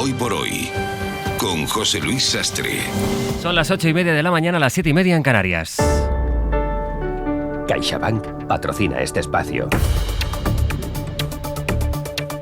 Hoy por hoy, con José Luis Sastre. Son las 8:30 de la mañana, las 7:30 en Canarias. CaixaBank patrocina este espacio.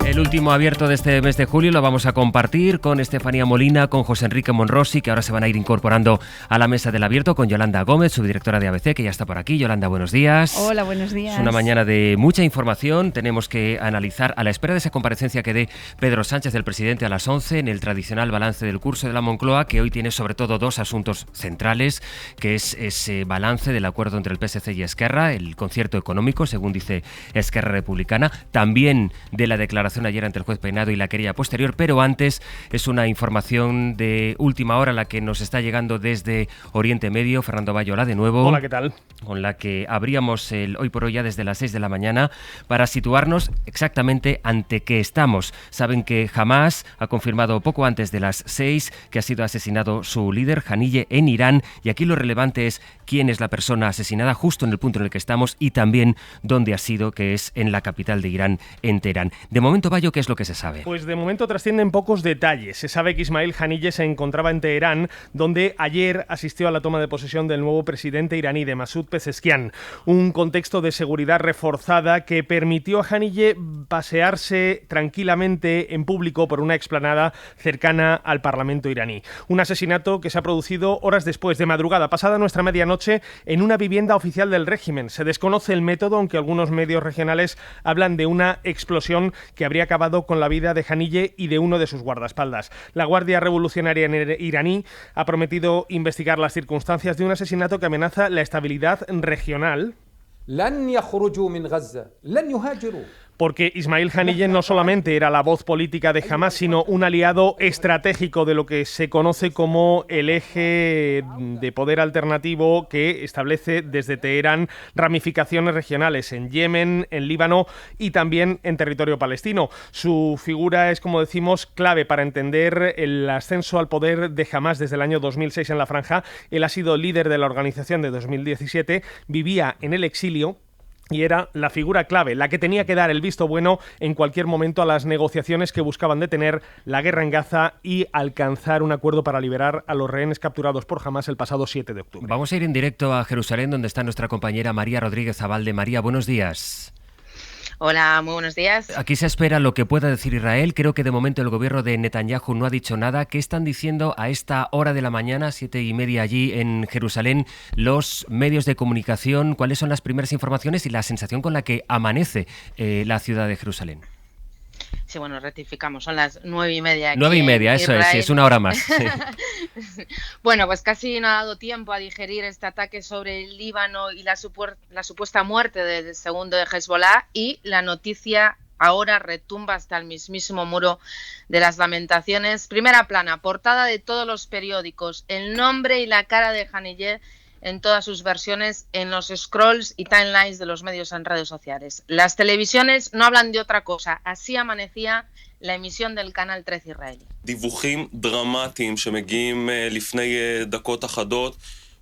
El último abierto de este mes de julio lo vamos a compartir con Estefanía Molina, con José Enrique Monrosi, que ahora se van a ir incorporando a la mesa del abierto, con Yolanda Gómez, subdirectora de ABC, que ya está por aquí. Yolanda, buenos días. Hola, buenos días. Es una mañana de mucha información. Tenemos que analizar, a la espera de esa comparecencia que dé Pedro Sánchez, el presidente, a las 11, en el tradicional balance del curso de la Moncloa, que hoy tiene sobre todo dos asuntos centrales, que es ese balance del acuerdo entre el PSC y Esquerra, el concierto económico, según dice Esquerra Republicana, también de la declaración ayer ante el juez Peinado y la querella posterior, pero antes es una información de última hora la que nos está llegando desde Oriente Medio. Fernando Bayola, de nuevo. Hola, ¿qué tal? Con la que abríamos el Hoy por Hoy ya desde las 6 de la mañana para situarnos exactamente ante qué estamos. Saben que Hamás ha confirmado poco antes de las 6 que ha sido asesinado su líder, Haniyeh, en Irán, y aquí lo relevante es quién es la persona asesinada justo en el punto en el que estamos y también dónde ha sido, que es en la capital de Irán, en Teherán. De momento, Bayo, ¿qué es lo que se sabe? Pues de momento trascienden pocos detalles. Se sabe que Ismail Haniyeh se encontraba en Teherán, donde ayer asistió a la toma de posesión del nuevo presidente iraní, de Masoud Pezeshkian. Un contexto de seguridad reforzada que permitió a Haniyeh pasearse tranquilamente en público por una explanada cercana al Parlamento iraní. Un asesinato que se ha producido horas después, de madrugada, pasada nuestra medianoche, en una vivienda oficial del régimen. Se desconoce el método, aunque algunos medios regionales hablan de una explosión que habría acabado con la vida de Haniyeh y de uno de sus guardaespaldas. La Guardia Revolucionaria iraní ha prometido investigar las circunstancias de un asesinato que amenaza la estabilidad regional. Porque Ismail Haniyeh no solamente era la voz política de Hamás, sino un aliado estratégico de lo que se conoce como el eje de poder alternativo que establece desde Teherán ramificaciones regionales en Yemen, en Líbano y también en territorio palestino. Su figura es, como decimos, clave para entender el ascenso al poder de Hamás desde el año 2006 en la franja. Él ha sido líder de la organización de 2017, vivía en el exilio y era la figura clave, la que tenía que dar el visto bueno en cualquier momento a las negociaciones que buscaban detener la guerra en Gaza y alcanzar un acuerdo para liberar a los rehenes capturados por Hamás el pasado 7 de octubre. Vamos a ir en directo a Jerusalén, donde está nuestra compañera María Rodríguez Zabalde. María, buenos días. Hola, muy buenos días. Aquí se espera lo que pueda decir Israel. Creo que de momento el gobierno de Netanyahu no ha dicho nada. ¿Qué están diciendo a esta hora de la mañana, 7:30 allí en Jerusalén, los medios de comunicación? ¿Cuáles son las primeras informaciones y la sensación con la que amanece la ciudad de Jerusalén? Sí, bueno, rectificamos, son las 9:30. 9:30, eso es, sí, es una hora más. Sí. Bueno, pues casi no ha dado tiempo a digerir este ataque sobre el Líbano y la supuesta muerte del segundo de Hezbollah, y la noticia ahora retumba hasta el mismísimo muro de las lamentaciones. Primera plana, portada de todos los periódicos, el nombre y la cara de Haniyeh en todas sus versiones en los scrolls y timelines de los medios en redes sociales. Las televisiones no hablan de otra cosa. Así amanecía la emisión del canal 13 israelí. דיווחים דרמטיים שמגיעים לפני דקות אחדות.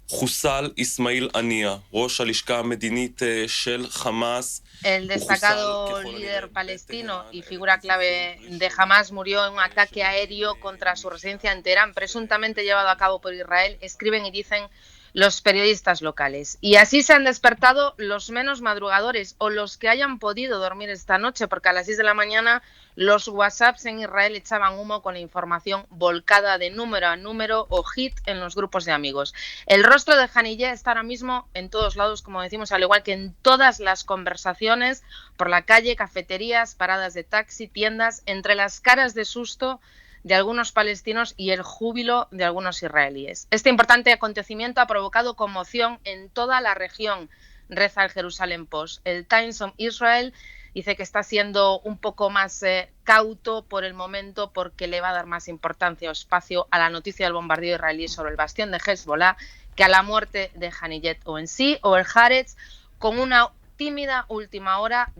חוסל איסמעיל הנייה, ראש הלשכה המדינית של חמאס. El destacado líder palestino y figura clave de Hamás murió en un ataque aéreo contra su residencia en Teherán, presuntamente llevado a cabo por Israel, escriben y dicen los periodistas locales. Y así se han despertado los menos madrugadores o los que hayan podido dormir esta noche, porque a las 6 de la mañana los WhatsApps en Israel echaban humo con la información volcada de número a número o hit en los grupos de amigos. El rostro de Haniyeh está ahora mismo en todos lados, como decimos, al igual que en todas las conversaciones, por la calle, cafeterías, paradas de taxi, tiendas, entre las caras de susto de algunos palestinos y el júbilo de algunos israelíes. Este importante acontecimiento ha provocado conmoción en toda la región, reza el Jerusalem Post. El Times of Israel dice que está siendo un poco más cauto por el momento, porque le va a dar más importancia o espacio a la noticia del bombardeo israelí sobre el bastión de Hezbollah que a la muerte de Haniyeh o en sí, o el Haaretz, con una tímida última hora,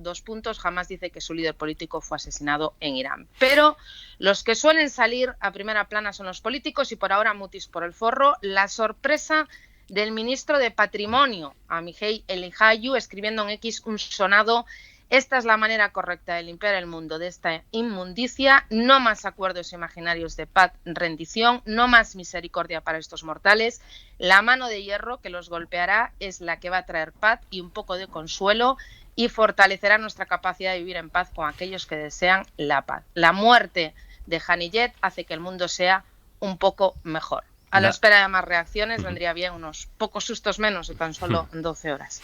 Hamás dice que su líder político fue asesinado en Irán. Pero los que suelen salir a primera plana son los políticos, y por ahora mutis por el forro. La sorpresa del ministro de Patrimonio, Amihai Eliyahu, escribiendo en X un sonado Esta es la manera correcta de limpiar el mundo de esta inmundicia. No más acuerdos imaginarios de paz, rendición, no más misericordia para estos mortales. La mano de hierro que los golpeará es la que va a traer paz y un poco de consuelo y fortalecerá nuestra capacidad de vivir en paz con aquellos que desean la paz. La muerte de Haniyeh hace que el mundo sea un poco mejor. A la espera de más reacciones vendría bien unos pocos sustos menos de tan solo 12 horas.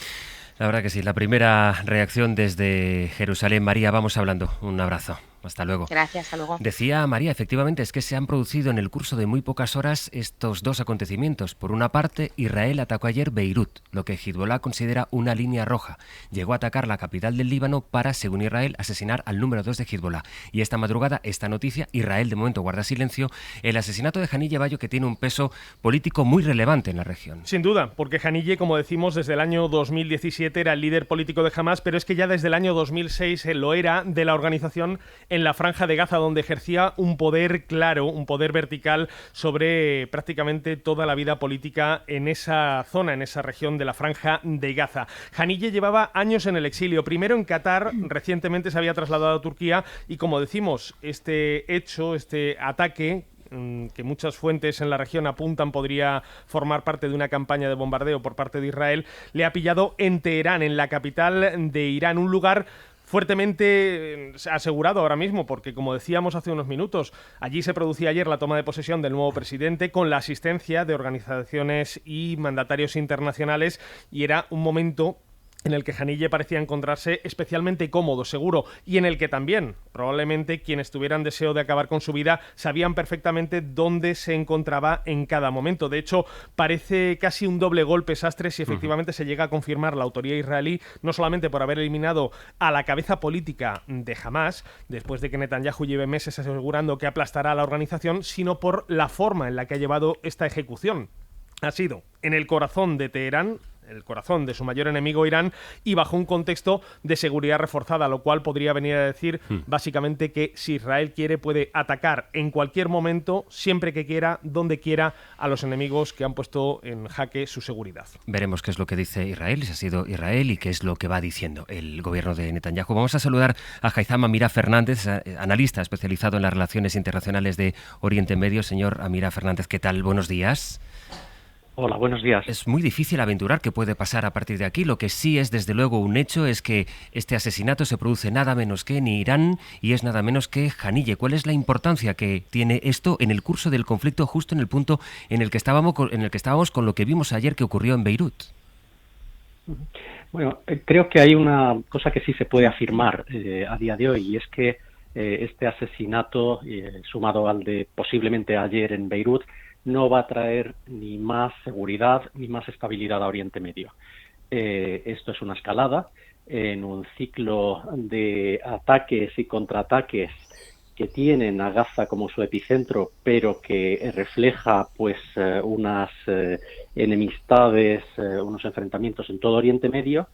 La verdad que sí, la primera reacción desde Jerusalén. María, vamos hablando. Un abrazo. Hasta luego. Gracias, hasta luego. Decía María, efectivamente, es que se han producido en el curso de muy pocas horas estos dos acontecimientos. Por una parte, Israel atacó ayer Beirut, lo que Hezbollah considera una línea roja. Llegó a atacar la capital del Líbano para, según Israel, asesinar al número 2 de Hezbollah. Y esta madrugada, esta noticia, Israel de momento guarda silencio, el asesinato de Haniyeh Bayo, que tiene un peso político muy relevante en la región. Sin duda, porque Haniyeh, como decimos, desde el año 2017 era el líder político de Hamás, pero es que ya desde el año 2006 lo era de la organización en la Franja de Gaza, donde ejercía un poder claro, un poder vertical sobre prácticamente toda la vida política en esa zona, en esa región de la Franja de Gaza. Haniyeh llevaba años en el exilio, primero en Qatar, recientemente se había trasladado a Turquía y, como decimos, este hecho, este ataque, que muchas fuentes en la región apuntan podría formar parte de una campaña de bombardeo por parte de Israel, le ha pillado en Teherán, en la capital de Irán, un lugar fuertemente asegurado ahora mismo, porque, como decíamos hace unos minutos, allí se producía ayer la toma de posesión del nuevo presidente con la asistencia de organizaciones y mandatarios internacionales, y era un momento en el que Haniyeh parecía encontrarse especialmente cómodo, seguro, y en el que también probablemente quienes tuvieran deseo de acabar con su vida sabían perfectamente dónde se encontraba en cada momento. De hecho, parece casi un doble golpe sastre si efectivamente se llega a confirmar la autoría israelí, no solamente por haber eliminado a la cabeza política de Hamás, después de que Netanyahu lleve meses asegurando que aplastará a la organización, sino por la forma en la que ha llevado esta ejecución. Ha sido en el corazón de Teherán, el corazón de su mayor enemigo Irán, y bajo un contexto de seguridad reforzada, lo cual podría venir a decir básicamente que si Israel quiere puede atacar en cualquier momento, siempre que quiera, donde quiera, a los enemigos que han puesto en jaque su seguridad. Veremos qué es lo que dice Israel, si ha sido Israel, y qué es lo que va diciendo el gobierno de Netanyahu. Vamos a saludar a Haitham Amira Fernández, analista especializado en las relaciones internacionales de Oriente Medio. Señor Amira Fernández, ¿qué tal? Buenos días. Hola, buenos días. Es muy difícil aventurar qué puede pasar a partir de aquí. Lo que sí es, desde luego, un hecho es que este asesinato se produce nada menos que en Irán y es nada menos que Haniyeh. ¿Cuál es la importancia que tiene esto en el curso del conflicto, justo en el punto en el que estábamos con lo que vimos ayer que ocurrió en Beirut? Bueno, creo que hay una cosa que sí se puede afirmar a día de hoy, y es que este asesinato, sumado al de posiblemente ayer en Beirut, no va a traer ni más seguridad ni más estabilidad a Oriente Medio. Esto es una escalada en un ciclo de ataques y contraataques que tienen a Gaza como su epicentro, pero que refleja pues unas enemistades, unos enfrentamientos en todo Oriente Medio.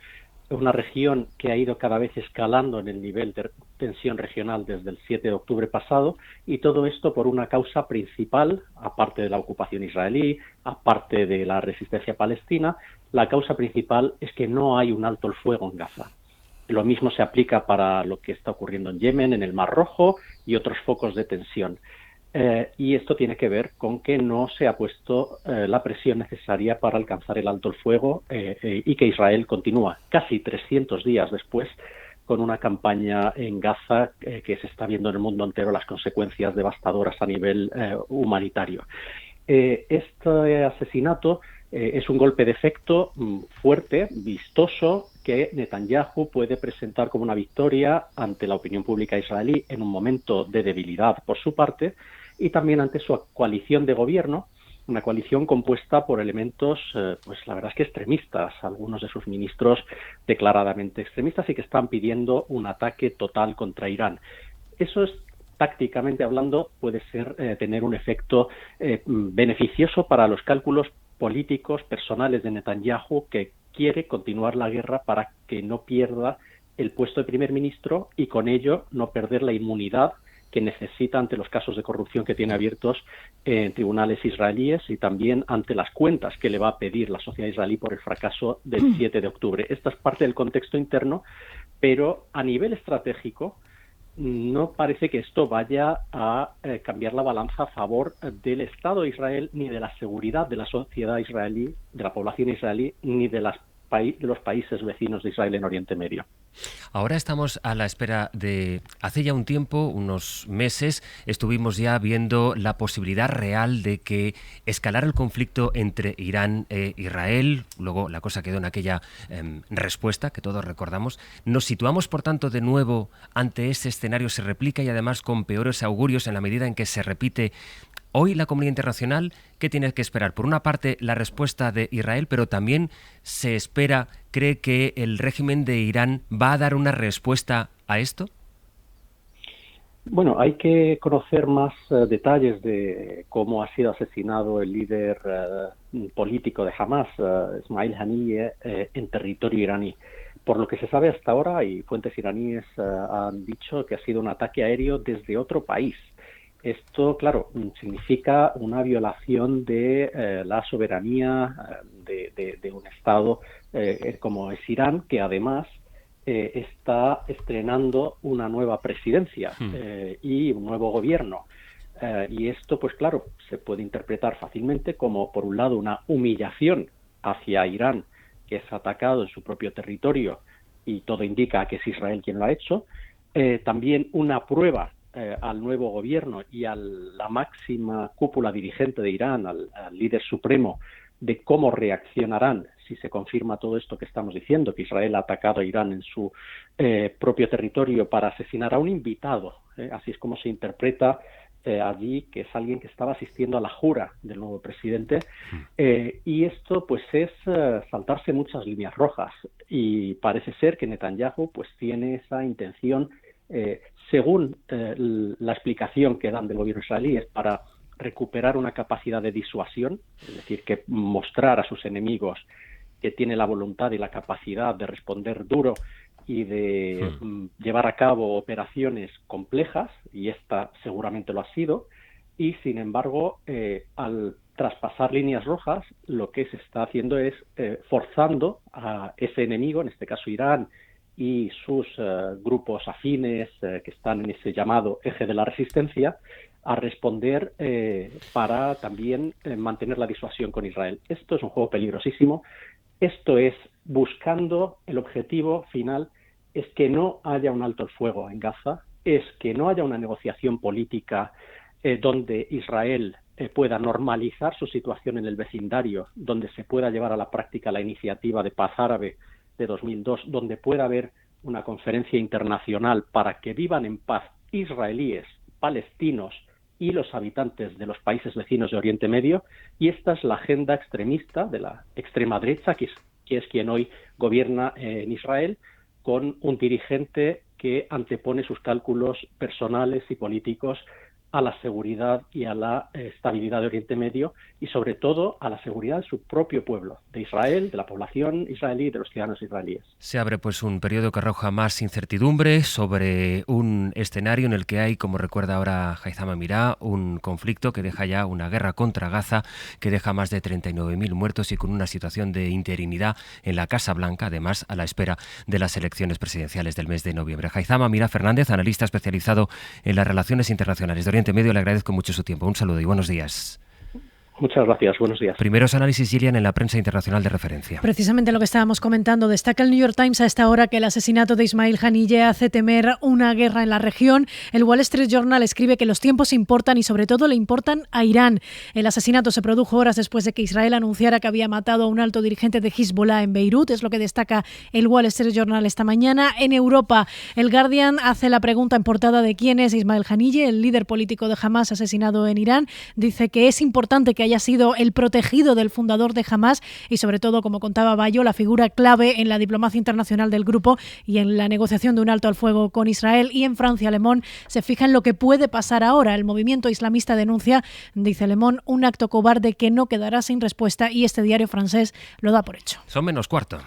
Una región que ha ido cada vez escalando en el nivel de tensión regional desde el 7 de octubre pasado, y todo esto por una causa principal, aparte de la ocupación israelí, aparte de la resistencia palestina. La causa principal es que no hay un alto el fuego en Gaza. Lo mismo se aplica para lo que está ocurriendo en Yemen, en el Mar Rojo y otros focos de tensión. Y esto tiene que ver con que no se ha puesto la presión necesaria para alcanzar el alto el fuego y que Israel continúa casi 300 días después con una campaña en Gaza que se está viendo en el mundo entero las consecuencias devastadoras a nivel humanitario. Este asesinato es un golpe de efecto fuerte, vistoso, que Netanyahu puede presentar como una victoria ante la opinión pública israelí en un momento de debilidad por su parte, y también ante su coalición de gobierno, una coalición compuesta por elementos, pues la verdad es que extremistas, algunos de sus ministros declaradamente extremistas, y que están pidiendo un ataque total contra Irán. Eso es, tácticamente hablando, puede ser tener un efecto beneficioso para los cálculos políticos personales de Netanyahu, que quiere continuar la guerra para que no pierda el puesto de primer ministro y con ello no perder la inmunidad que necesita ante los casos de corrupción que tiene abiertos en tribunales israelíes y también ante las cuentas que le va a pedir la sociedad israelí por el fracaso del 7 de octubre. Esta es parte del contexto interno, pero a nivel estratégico no parece que esto vaya a cambiar la balanza a favor del Estado de Israel, ni de la seguridad de la sociedad israelí, de la población israelí, ni de los países vecinos de Israel en Oriente Medio. Ahora estamos a la espera de... Hace ya un tiempo, unos meses, estuvimos ya viendo la posibilidad real de que escalara el conflicto entre Irán e Israel. Luego la cosa quedó en aquella respuesta que todos recordamos. Nos situamos, por tanto, de nuevo ante ese escenario. Se replica y además con peores augurios en la medida en que se repite. Hoy la comunidad internacional, ¿qué tiene que esperar? Por una parte, la respuesta de Israel, pero también se espera, cree que el régimen de Irán va a dar una respuesta a esto. Bueno, hay que conocer más detalles de cómo ha sido asesinado el líder político de Hamas, Ismail Haniyeh, en territorio iraní. Por lo que se sabe hasta ahora, y fuentes iraníes han dicho que ha sido un ataque aéreo desde otro país. Esto, claro, significa una violación de la soberanía de un Estado como es Irán, que además está estrenando una nueva presidencia y un nuevo gobierno. Y esto, pues claro, se puede interpretar fácilmente como, por un lado, una humillación hacia Irán, que es atacado en su propio territorio, y todo indica que es Israel quien lo ha hecho. También una prueba al nuevo gobierno y a la máxima cúpula dirigente de Irán, al líder supremo, de cómo reaccionarán si se confirma todo esto que estamos diciendo, que Israel ha atacado a Irán en su propio territorio para asesinar a un invitado. Así es como se interpreta allí, que es alguien que estaba asistiendo a la jura del nuevo presidente. Y esto pues es saltarse muchas líneas rojas, y parece ser que Netanyahu pues tiene esa intención, según la explicación que dan del gobierno israelí, es para recuperar una capacidad de disuasión, es decir, que mostrar a sus enemigos que tiene la voluntad y la capacidad de responder duro y de llevar a cabo operaciones complejas, y esta seguramente lo ha sido, y sin embargo, al traspasar líneas rojas, lo que se está haciendo es forzando a ese enemigo, en este caso Irán, y sus grupos afines que están en ese llamado eje de la resistencia, a responder para también mantener la disuasión con Israel. Esto es un juego peligrosísimo. Esto es buscando el objetivo final, es que no haya un alto el fuego en Gaza, es que no haya una negociación política donde Israel pueda normalizar su situación en el vecindario, donde se pueda llevar a la práctica la iniciativa de paz árabe de 2002, donde pueda haber una conferencia internacional para que vivan en paz israelíes, palestinos y los habitantes de los países vecinos de Oriente Medio. Y esta es la agenda extremista de la extrema derecha, que es quien hoy gobierna en Israel, con un dirigente que antepone sus cálculos personales y políticos a la seguridad y a la estabilidad de Oriente Medio, y sobre todo a la seguridad de su propio pueblo, de Israel, de la población israelí y de los ciudadanos israelíes. Se abre pues un periodo que arroja más incertidumbre sobre un escenario en el que hay, como recuerda ahora Haitham Amirá, un conflicto que deja ya una guerra contra Gaza, que deja más de 39.000 muertos y con una situación de interinidad en la Casa Blanca, además a la espera de las elecciones presidenciales del mes de noviembre. Haitham Amirá Fernández, analista especializado en las relaciones internacionales de Oriente Medio, le agradezco mucho su tiempo. Un saludo y buenos días. Muchas gracias, buenos días. Primeros análisis, Gillian, en la prensa internacional de referencia. Precisamente lo que estábamos comentando, destaca el New York Times a esta hora que el asesinato de Ismail Haniyeh hace temer una guerra en la región. El Wall Street Journal escribe que los tiempos importan y sobre todo le importan a Irán. El asesinato se produjo horas después de que Israel anunciara que había matado a un alto dirigente de Hezbollah en Beirut, es lo que destaca el Wall Street Journal esta mañana. En Europa, el Guardian hace la pregunta en portada de quién es Ismail Haniyeh, el líder político de Hamas asesinado en Irán. Dice que es importante que haya sido el protegido del fundador de Hamas y sobre todo, como contaba Bayo, la figura clave en la diplomacia internacional del grupo y en la negociación de un alto al fuego con Israel. Y en Francia, Le Monde se fija en lo que puede pasar ahora. El movimiento islamista denuncia, dice Le Monde, un acto cobarde que no quedará sin respuesta, y este diario francés lo da por hecho. Son menos cuarto.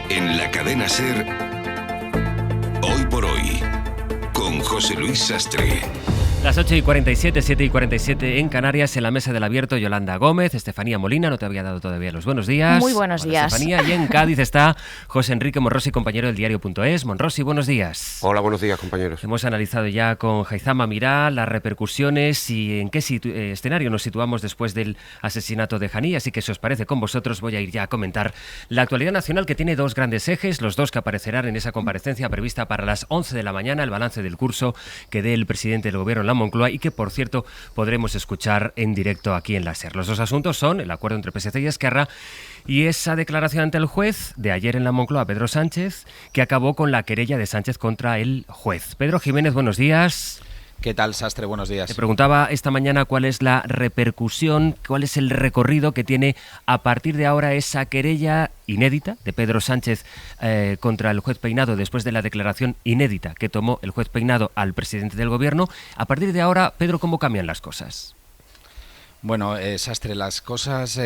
En la cadena SER, Hoy por Hoy, con José Luis Sastre. Las 8:47, 7:47 en Canarias, en la mesa del abierto, Yolanda Gómez, Estefanía Molina, no te había dado todavía los buenos días. Muy buenos días. Estefanía, y en Cádiz está José Enrique Monrosi, compañero del diario.es. Monrosi, buenos días. Hola, buenos días, compañeros. Hemos analizado ya con Haitham Amirá las repercusiones y en qué escenario nos situamos después del asesinato de Haniyeh, así que si os parece con vosotros voy a ir ya a comentar la actualidad nacional, que tiene dos grandes ejes, los dos que aparecerán en esa comparecencia prevista para las 11 de la mañana, el balance del curso que dé el presidente del Gobierno en la Moncloa y que, por cierto, podremos escuchar en directo aquí en la SER. Los dos asuntos son el acuerdo entre PSC y Esquerra y esa declaración ante el juez de ayer en la Moncloa, Pedro Sánchez, que acabó con la querella de Sánchez contra el juez. Pedro Jiménez, buenos días. ¿Qué tal, Sastre? Buenos días. Te preguntaba esta mañana cuál es la repercusión, cuál es el recorrido que tiene a partir de ahora esa querella inédita de Pedro Sánchez contra el juez Peinado después de la declaración inédita que tomó el juez Peinado al presidente del Gobierno. A partir de ahora, Pedro, ¿cómo cambian las cosas? Bueno, Sastre, las cosas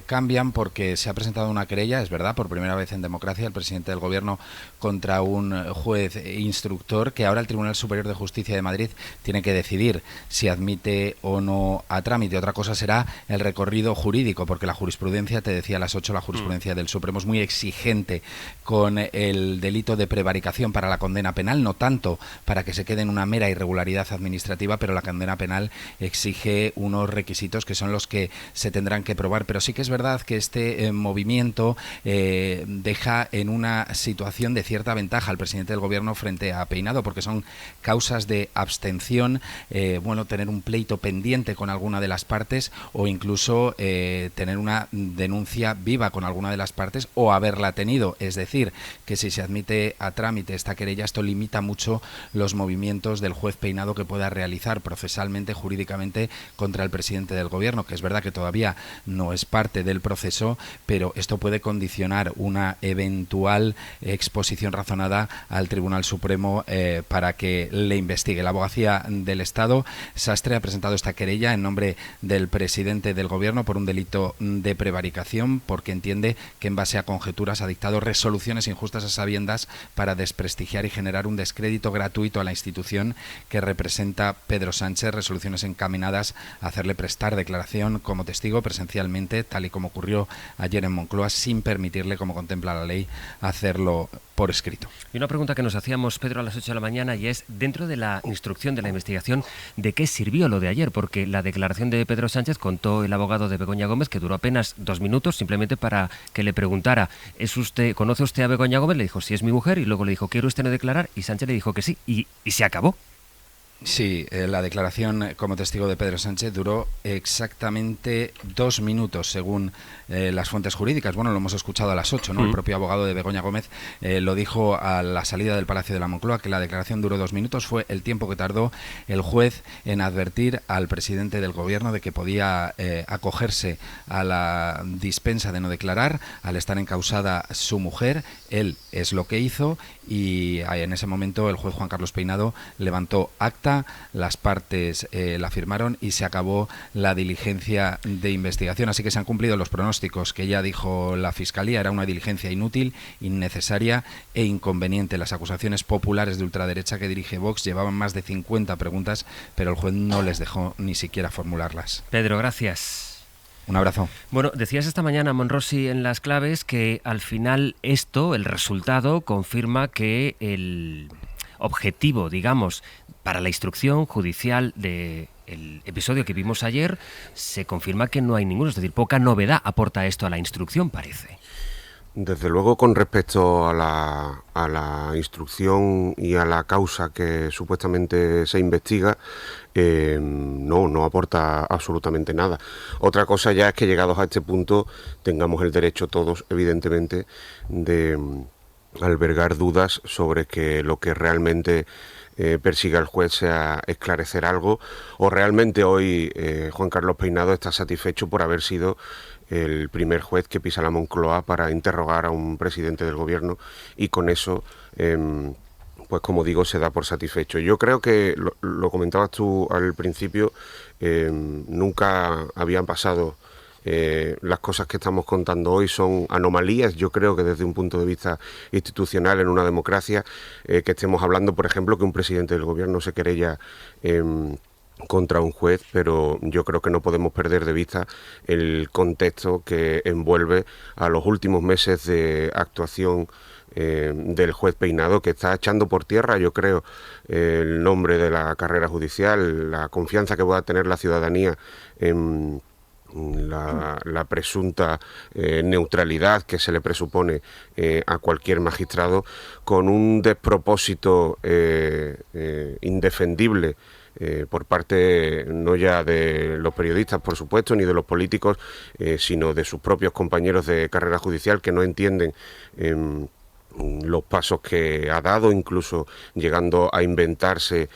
cambian porque se ha presentado una querella, es verdad, por primera vez en democracia, el presidente del Gobierno contra un juez instructor, que ahora el Tribunal Superior de Justicia de Madrid tiene que decidir si admite o no a trámite. Otra cosa será el recorrido jurídico, porque la jurisprudencia, te decía a las 8, la jurisprudencia del Supremo es muy exigente con el delito de prevaricación para la condena penal, no tanto para que se quede en una mera irregularidad administrativa, pero la condena penal exige unos requisitos que son los que se tendrán que probar. Pero sí que es verdad que este movimiento deja en una situación de cierta ventaja al presidente del Gobierno frente a Peinado, porque son causas de abstención, tener un pleito pendiente con alguna de las partes o incluso tener una denuncia viva con alguna de las partes o haberla tenido. Es decir, que si se admite a trámite esta querella, esto limita mucho los movimientos del juez Peinado que pueda realizar procesalmente, jurídicamente, contra el presidente del Gobierno, que es verdad que todavía no es parte del proceso, pero esto puede condicionar una eventual exposición razonada al Tribunal Supremo para que le investigue. La Abogacía del Estado, Sastre, ha presentado esta querella en nombre del presidente del Gobierno por un delito de prevaricación, porque entiende que en base a conjeturas ha dictado resoluciones injustas a sabiendas para desprestigiar y generar un descrédito gratuito a la institución que representa Pedro Sánchez, resoluciones encaminadas a hacerle prestar declaración como testigo presencialmente, tal y como ocurrió ayer en Moncloa, sin permitirle, como contempla la ley, hacerlo por escrito. Y una pregunta que nos hacíamos, Pedro, a las 8 de la mañana, y es, dentro de la instrucción de la investigación, ¿de qué sirvió lo de ayer? Porque la declaración de Pedro Sánchez, contó el abogado de Begoña Gómez, que duró apenas 2 minutos, simplemente para que le preguntara, ¿conoce usted a Begoña Gómez? Le dijo, sí, es mi mujer, y luego le dijo, ¿quiere usted no declarar? Y Sánchez le dijo que sí, y se acabó. Sí, la declaración como testigo de Pedro Sánchez duró exactamente 2 minutos, según las fuentes jurídicas. Bueno, lo hemos escuchado a las 8, ¿no? El propio abogado de Begoña Gómez lo dijo a la salida del Palacio de la Moncloa, que la declaración duró 2 minutos. Fue el tiempo que tardó el juez en advertir al presidente del Gobierno de que podía acogerse a la dispensa de no declarar al estar encausada su mujer. Él es lo que hizo y en ese momento el juez Juan Carlos Peinado levantó acta, las partes la firmaron y se acabó la diligencia de investigación. Así que se han cumplido los pronósticos que ya dijo la Fiscalía. Era una diligencia inútil, innecesaria e inconveniente. Las acusaciones populares de ultraderecha que dirige Vox llevaban más de 50 preguntas, pero el juez no les dejó ni siquiera formularlas. Pedro, gracias. Un abrazo. Bueno, decías esta mañana, Monrosi, en las claves, que al final el resultado, confirma que el objetivo, digamos, para la instrucción judicial del episodio que vimos ayer, se confirma que no hay ninguno, es decir, poca novedad aporta esto a la instrucción, parece. Desde luego, con respecto a la instrucción y a la causa que supuestamente se investiga, no aporta absolutamente nada. Otra cosa ya es que, llegados a este punto, tengamos el derecho todos, evidentemente, de albergar dudas sobre que lo que realmente persiga el juez sea esclarecer algo, o realmente hoy Juan Carlos Peinado está satisfecho por haber sido el primer juez que pisa la Moncloa para interrogar a un presidente del Gobierno y con eso pues como digo, se da por satisfecho. Yo creo que, lo comentabas tú al principio, nunca habían pasado. Las cosas que estamos contando hoy son anomalías. Yo creo que desde un punto de vista institucional en una democracia, que estemos hablando, por ejemplo, que un presidente del gobierno se querella contra un juez, pero yo creo que no podemos perder de vista el contexto que envuelve a los últimos meses de actuación del juez Peinado, que está echando por tierra, yo creo, el nombre de la carrera judicial, la confianza que pueda tener la ciudadanía en la presunta neutralidad que se le presupone a cualquier magistrado, con un despropósito indefendible por parte no ya de los periodistas, por supuesto, ni de los políticos, sino de sus propios compañeros de carrera judicial, que no entienden los pasos que ha dado, incluso llegando a inventarse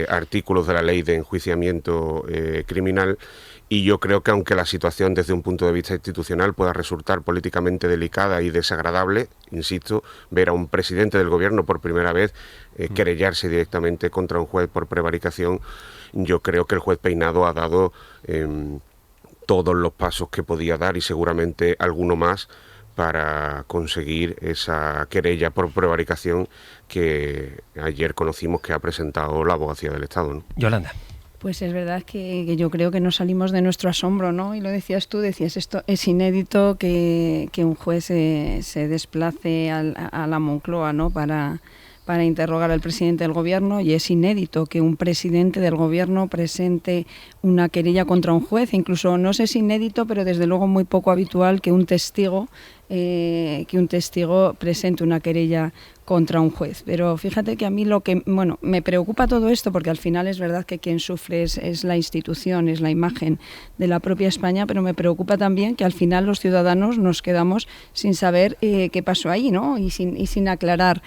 artículos de la ley de enjuiciamiento criminal. Y yo creo que, aunque la situación desde un punto de vista institucional pueda resultar políticamente delicada y desagradable, insisto, ver a un presidente del gobierno por primera vez querellarse directamente contra un juez por prevaricación, yo creo que el juez Peinado ha dado todos los pasos que podía dar, y seguramente alguno más, para conseguir esa querella por prevaricación que ayer conocimos que ha presentado la Abogacía del Estado, ¿no? Yolanda. Pues es verdad que yo creo que no salimos de nuestro asombro, ¿no? Y lo decías tú, esto es inédito que un juez se desplace a la Moncloa, ¿no? Para interrogar al presidente del gobierno, y es inédito que un presidente del gobierno presente una querella contra un juez. Incluso no sé si inédito, pero desde luego muy poco habitual que un testigo presente una querella contra un juez. Pero fíjate que a mí me preocupa todo esto, porque al final es verdad que quien sufre es la institución, es la imagen de la propia España, pero me preocupa también que al final los ciudadanos nos quedamos sin saber qué pasó ahí, ¿no? Y sin aclarar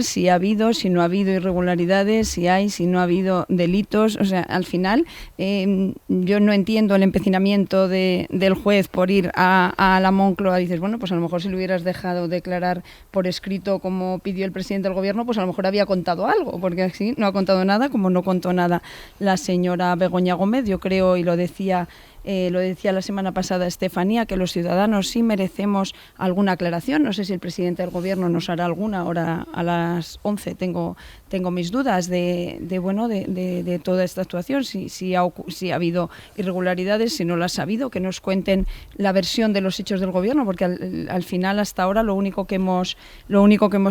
si ha habido, si no ha habido irregularidades, si no ha habido delitos. O sea, al final yo no entiendo el empecinamiento del juez por ir a la Moncloa. Dices, bueno, pues a lo mejor si lo hubieras dejado declarar por escrito como pidió el presidente del gobierno, pues a lo mejor había contado algo, porque así no ha contado nada, como no contó nada la señora Begoña Gómez. Yo creo, y lo decía la semana pasada Estefanía, que los ciudadanos sí merecemos alguna aclaración. No sé si el presidente del gobierno nos hará alguna. Ahora a las 11 tengo mis dudas de toda esta actuación, si ha habido irregularidades, si no las ha habido, que nos cuenten la versión de los hechos del gobierno, porque al final, hasta ahora, lo único que hemos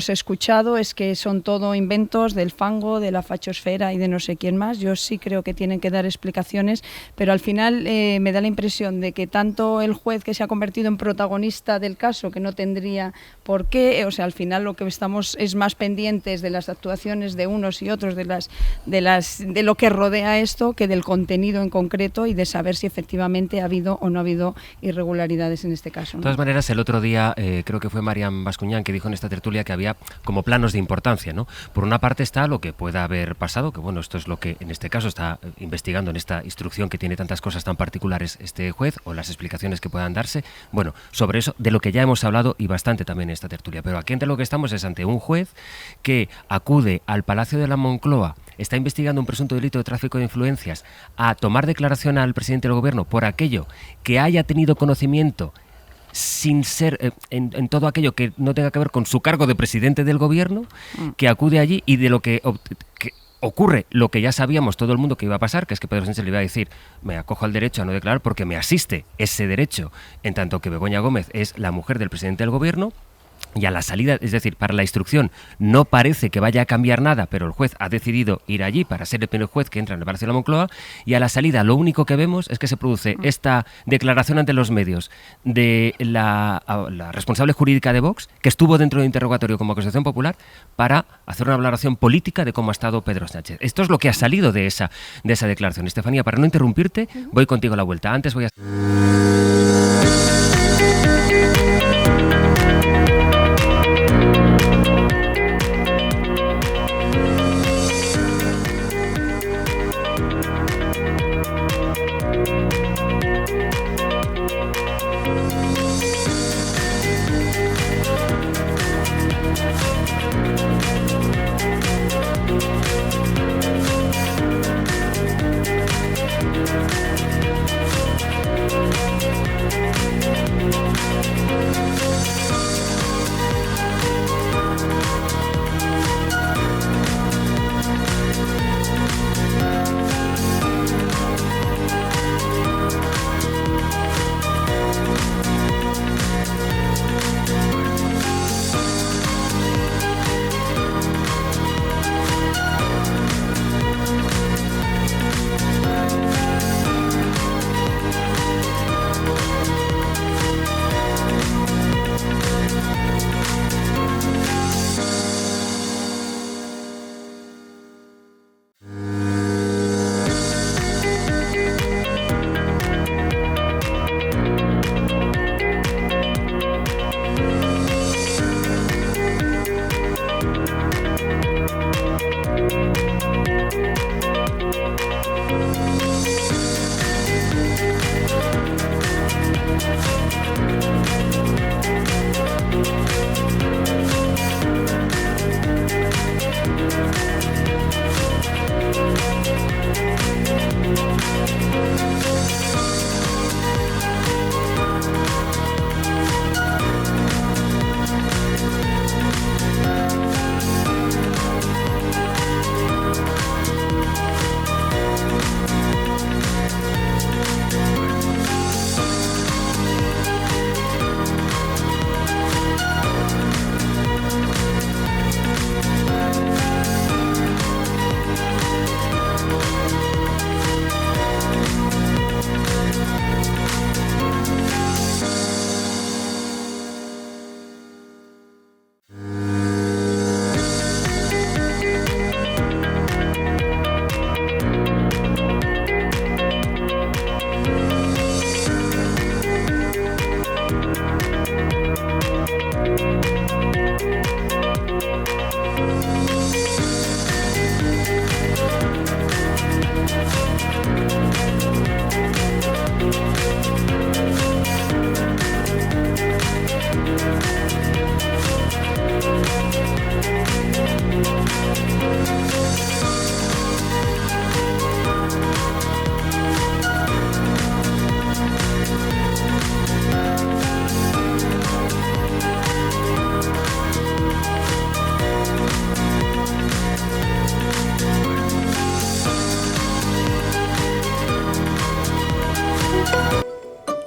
escuchado es que son todo inventos del fango, de la fachosfera y de no sé quién más. Yo sí creo que tienen que dar explicaciones, pero al final me da la impresión de que tanto el juez, que se ha convertido en protagonista del caso, que no tendría por qué, o sea, al final lo que estamos es más pendientes de las actuaciones de unos y otros, de lo que rodea esto, que del contenido en concreto, y de saber si efectivamente ha habido o no ha habido irregularidades en este caso, ¿no? De todas maneras, el otro día creo que fue Marian Bascuñán que dijo en esta tertulia que había como planos de importancia, ¿no? Por una parte está lo que pueda haber pasado, que bueno, esto es lo que en este caso está investigando en esta instrucción que tiene tantas cosas tan particulares este juez, o las explicaciones que puedan darse. Bueno, sobre eso, de lo que ya hemos hablado y bastante también en esta tertulia. Pero aquí ante lo que estamos es ante un juez que acude al Palacio de la Moncloa, está investigando un presunto delito de tráfico de influencias, a tomar declaración al presidente del gobierno por aquello que haya tenido conocimiento, sin ser en todo aquello que no tenga que ver con su cargo de presidente del gobierno, que acude allí, y de lo que ocurre lo que ya sabíamos todo el mundo que iba a pasar, que es que Pedro Sánchez le iba a decir: me acojo al derecho a no declarar porque me asiste ese derecho, en tanto que Begoña Gómez es la mujer del presidente del gobierno. Y a la salida, es decir, para la instrucción no parece que vaya a cambiar nada, pero el juez ha decidido ir allí para ser el primer juez que entra en el Palacio de la Moncloa, y a la salida lo único que vemos es que se produce esta declaración ante los medios de la responsable jurídica de Vox, que estuvo dentro del interrogatorio como acusación popular, para hacer una valoración política de cómo ha estado Pedro Sánchez. Esto es lo que ha salido de esa declaración. Estefanía, para no interrumpirte, voy contigo a la vuelta. Antes voy a...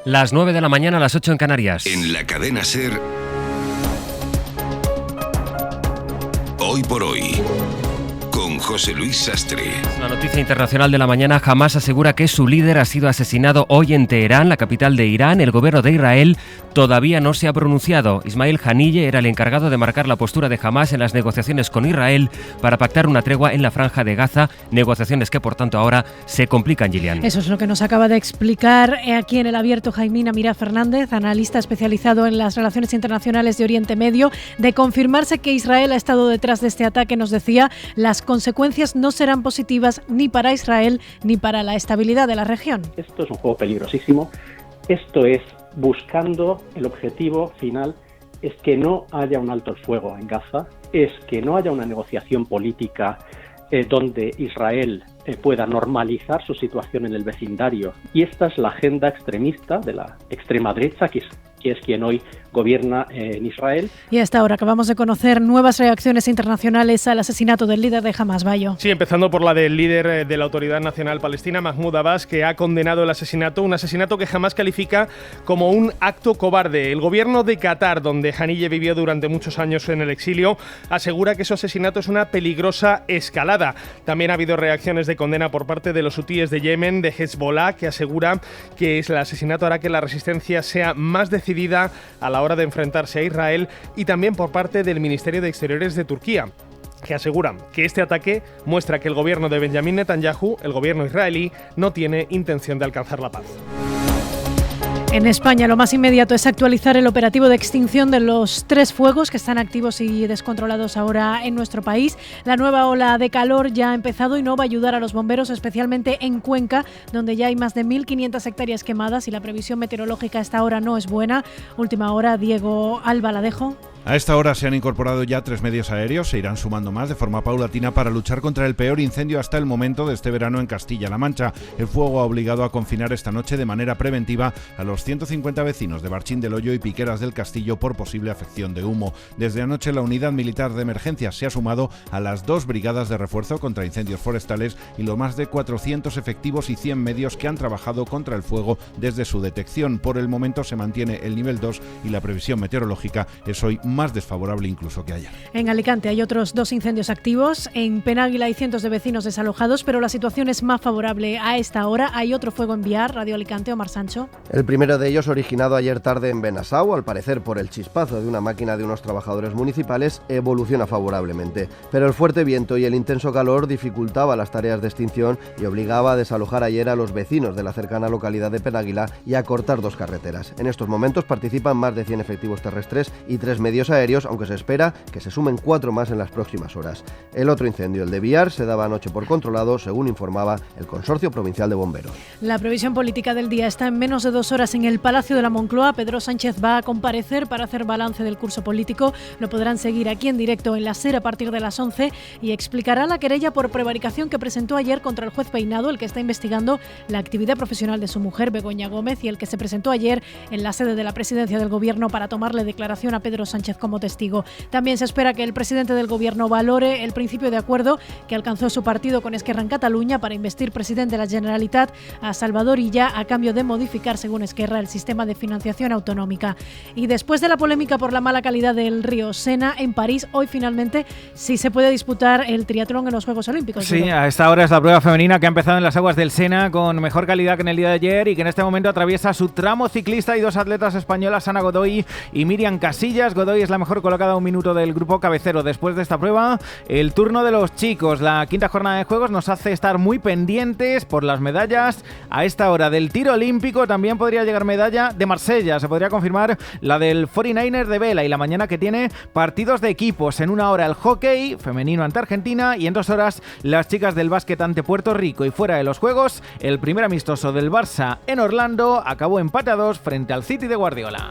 Las 9 de la mañana, las 8 en Canarias. En la cadena SER, Hoy por Hoy, con José Luis Sastre. La noticia internacional de la mañana: Hamás asegura que su líder ha sido asesinado hoy en Teherán, la capital de Irán. El gobierno de Israel todavía no se ha pronunciado. Ismail Haniyeh era el encargado de marcar la postura de Hamás en las negociaciones con Israel para pactar una tregua en la franja de Gaza, negociaciones que por tanto ahora se complican, Gillian. Eso es lo que nos acaba de explicar aquí en El Abierto Jaimín Amira Fernández, analista especializado en las relaciones internacionales de Oriente Medio. De confirmarse que Israel ha estado detrás de este ataque, nos decía, las consecuencias no serán positivas ni para Israel ni para la estabilidad de la región. Esto es un juego peligrosísimo. Esto es buscando el objetivo final, es que no haya un alto el fuego en Gaza, es que no haya una negociación política donde Israel pueda normalizar su situación en el vecindario. Y esta es la agenda extremista de la extrema derecha, que es quien hoy gobierna en Israel. Y hasta ahora acabamos de conocer nuevas reacciones internacionales al asesinato del líder de Hamás, Bayo. Sí, empezando por la del líder de la Autoridad Nacional Palestina, Mahmoud Abbas, que ha condenado el asesinato, un asesinato que Hamás califica como un acto cobarde. El gobierno de Qatar, donde Haniyeh vivió durante muchos años en el exilio, asegura que su asesinato es una peligrosa escalada. También ha habido reacciones de condena por parte de los hutíes de Yemen, de Hezbollah, que asegura que el asesinato hará que la resistencia sea más decidida a la hora de enfrentarse a Israel, y también por parte del Ministerio de Exteriores de Turquía, que asegura que este ataque muestra que el gobierno de Benjamín Netanyahu, el gobierno israelí, no tiene intención de alcanzar la paz. En España lo más inmediato es actualizar el operativo de extinción de los 3 fuegos que están activos y descontrolados ahora en nuestro país. La nueva ola de calor ya ha empezado y no va a ayudar a los bomberos, especialmente en Cuenca, donde ya hay más de 1.500 hectáreas quemadas y la previsión meteorológica a esta hora no es buena. Última hora, Diego Alba, la dejo. A esta hora se han incorporado ya 3 medios aéreos, se irán sumando más de forma paulatina para luchar contra el peor incendio hasta el momento de este verano en Castilla-La Mancha. El fuego ha obligado a confinar esta noche de manera preventiva a los 150 vecinos de Barchín del Hoyo y Piqueras del Castillo por posible afección de humo. Desde anoche la Unidad Militar de Emergencias se ha sumado a las 2 brigadas de refuerzo contra incendios forestales y los más de 400 efectivos y 100 medios que han trabajado contra el fuego desde su detección. Por el momento se mantiene el nivel 2 y la previsión meteorológica es hoy más desfavorable incluso que ayer. En Alicante hay otros 2 incendios activos. En Penáguila hay cientos de vecinos desalojados, pero la situación es más favorable a esta hora. Hay otro fuego en Biar, Radio Alicante, Omar Sancho. El primero de ellos, originado ayer tarde en Benasau, al parecer por el chispazo de una máquina de unos trabajadores municipales, evoluciona favorablemente. Pero el fuerte viento y el intenso calor dificultaba las tareas de extinción y obligaba a desalojar ayer a los vecinos de la cercana localidad de Penáguila y a cortar 2 carreteras. En estos momentos participan más de 100 efectivos terrestres y 3 medios aéreos, aunque se espera que se sumen 4 más en las próximas horas. El otro incendio, el de Biar, se daba anoche por controlado, según informaba el Consorcio Provincial de Bomberos. La previsión política del día está en menos de 2 horas en el Palacio de la Moncloa. Pedro Sánchez va a comparecer para hacer balance del curso político. Lo podrán seguir aquí en directo en la SER a partir de las 11 y explicará la querella por prevaricación que presentó ayer contra el juez Peinado, el que está investigando la actividad profesional de su mujer, Begoña Gómez, y el que se presentó ayer en la sede de la Presidencia del Gobierno para tomarle declaración a Pedro Sánchez como testigo. También se espera que el presidente del Gobierno valore el principio de acuerdo que alcanzó su partido con Esquerra en Cataluña para investir presidente de la Generalitat a Salvador Illa a cambio de modificar, según Esquerra, el sistema de financiación autonómica. Y después de la polémica por la mala calidad del río Sena en París, hoy finalmente sí se puede disputar el triatlón en los Juegos Olímpicos. Sí, a esta hora es la prueba femenina que ha empezado en las aguas del Sena con mejor calidad que en el día de ayer y que en este momento atraviesa su tramo ciclista y 2 atletas españolas, Ana Godoy y Miriam Casillas. Godoy es la mejor colocada a 1 minuto del grupo cabecero. Después de esta prueba, el turno de los chicos. La 5ª jornada de juegos nos hace estar muy pendientes por las medallas. A esta hora del tiro olímpico también podría llegar medalla de Marsella. Se podría confirmar la del 49er de vela y la mañana que tiene partidos de equipos. En 1 hora el hockey femenino ante Argentina y en 2 horas las chicas del básquet ante Puerto Rico. Y fuera de los juegos, el primer amistoso del Barça en Orlando acabó empate a 2 frente al City de Guardiola.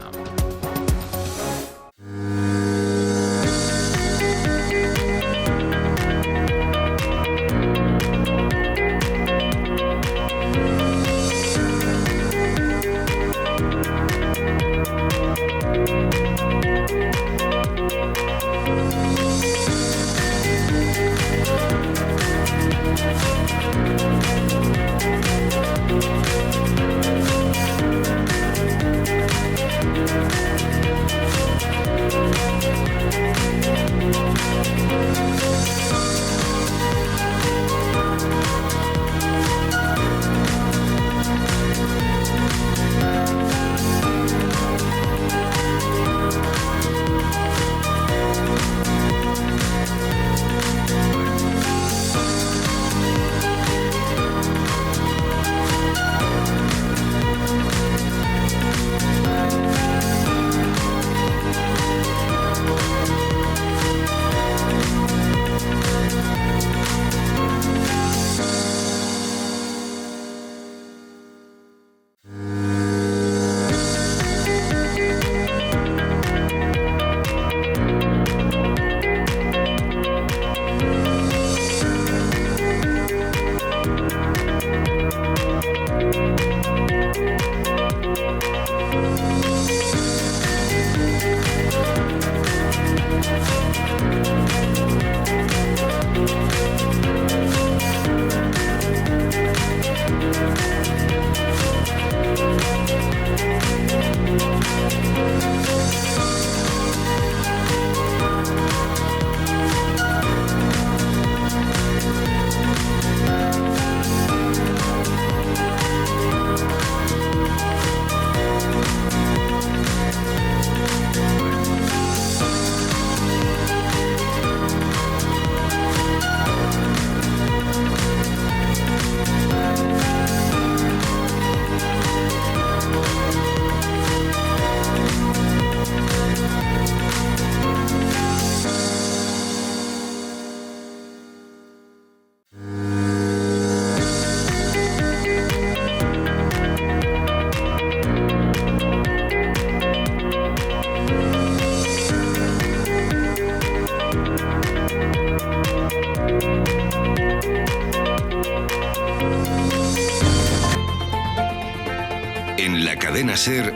En la cadena SER,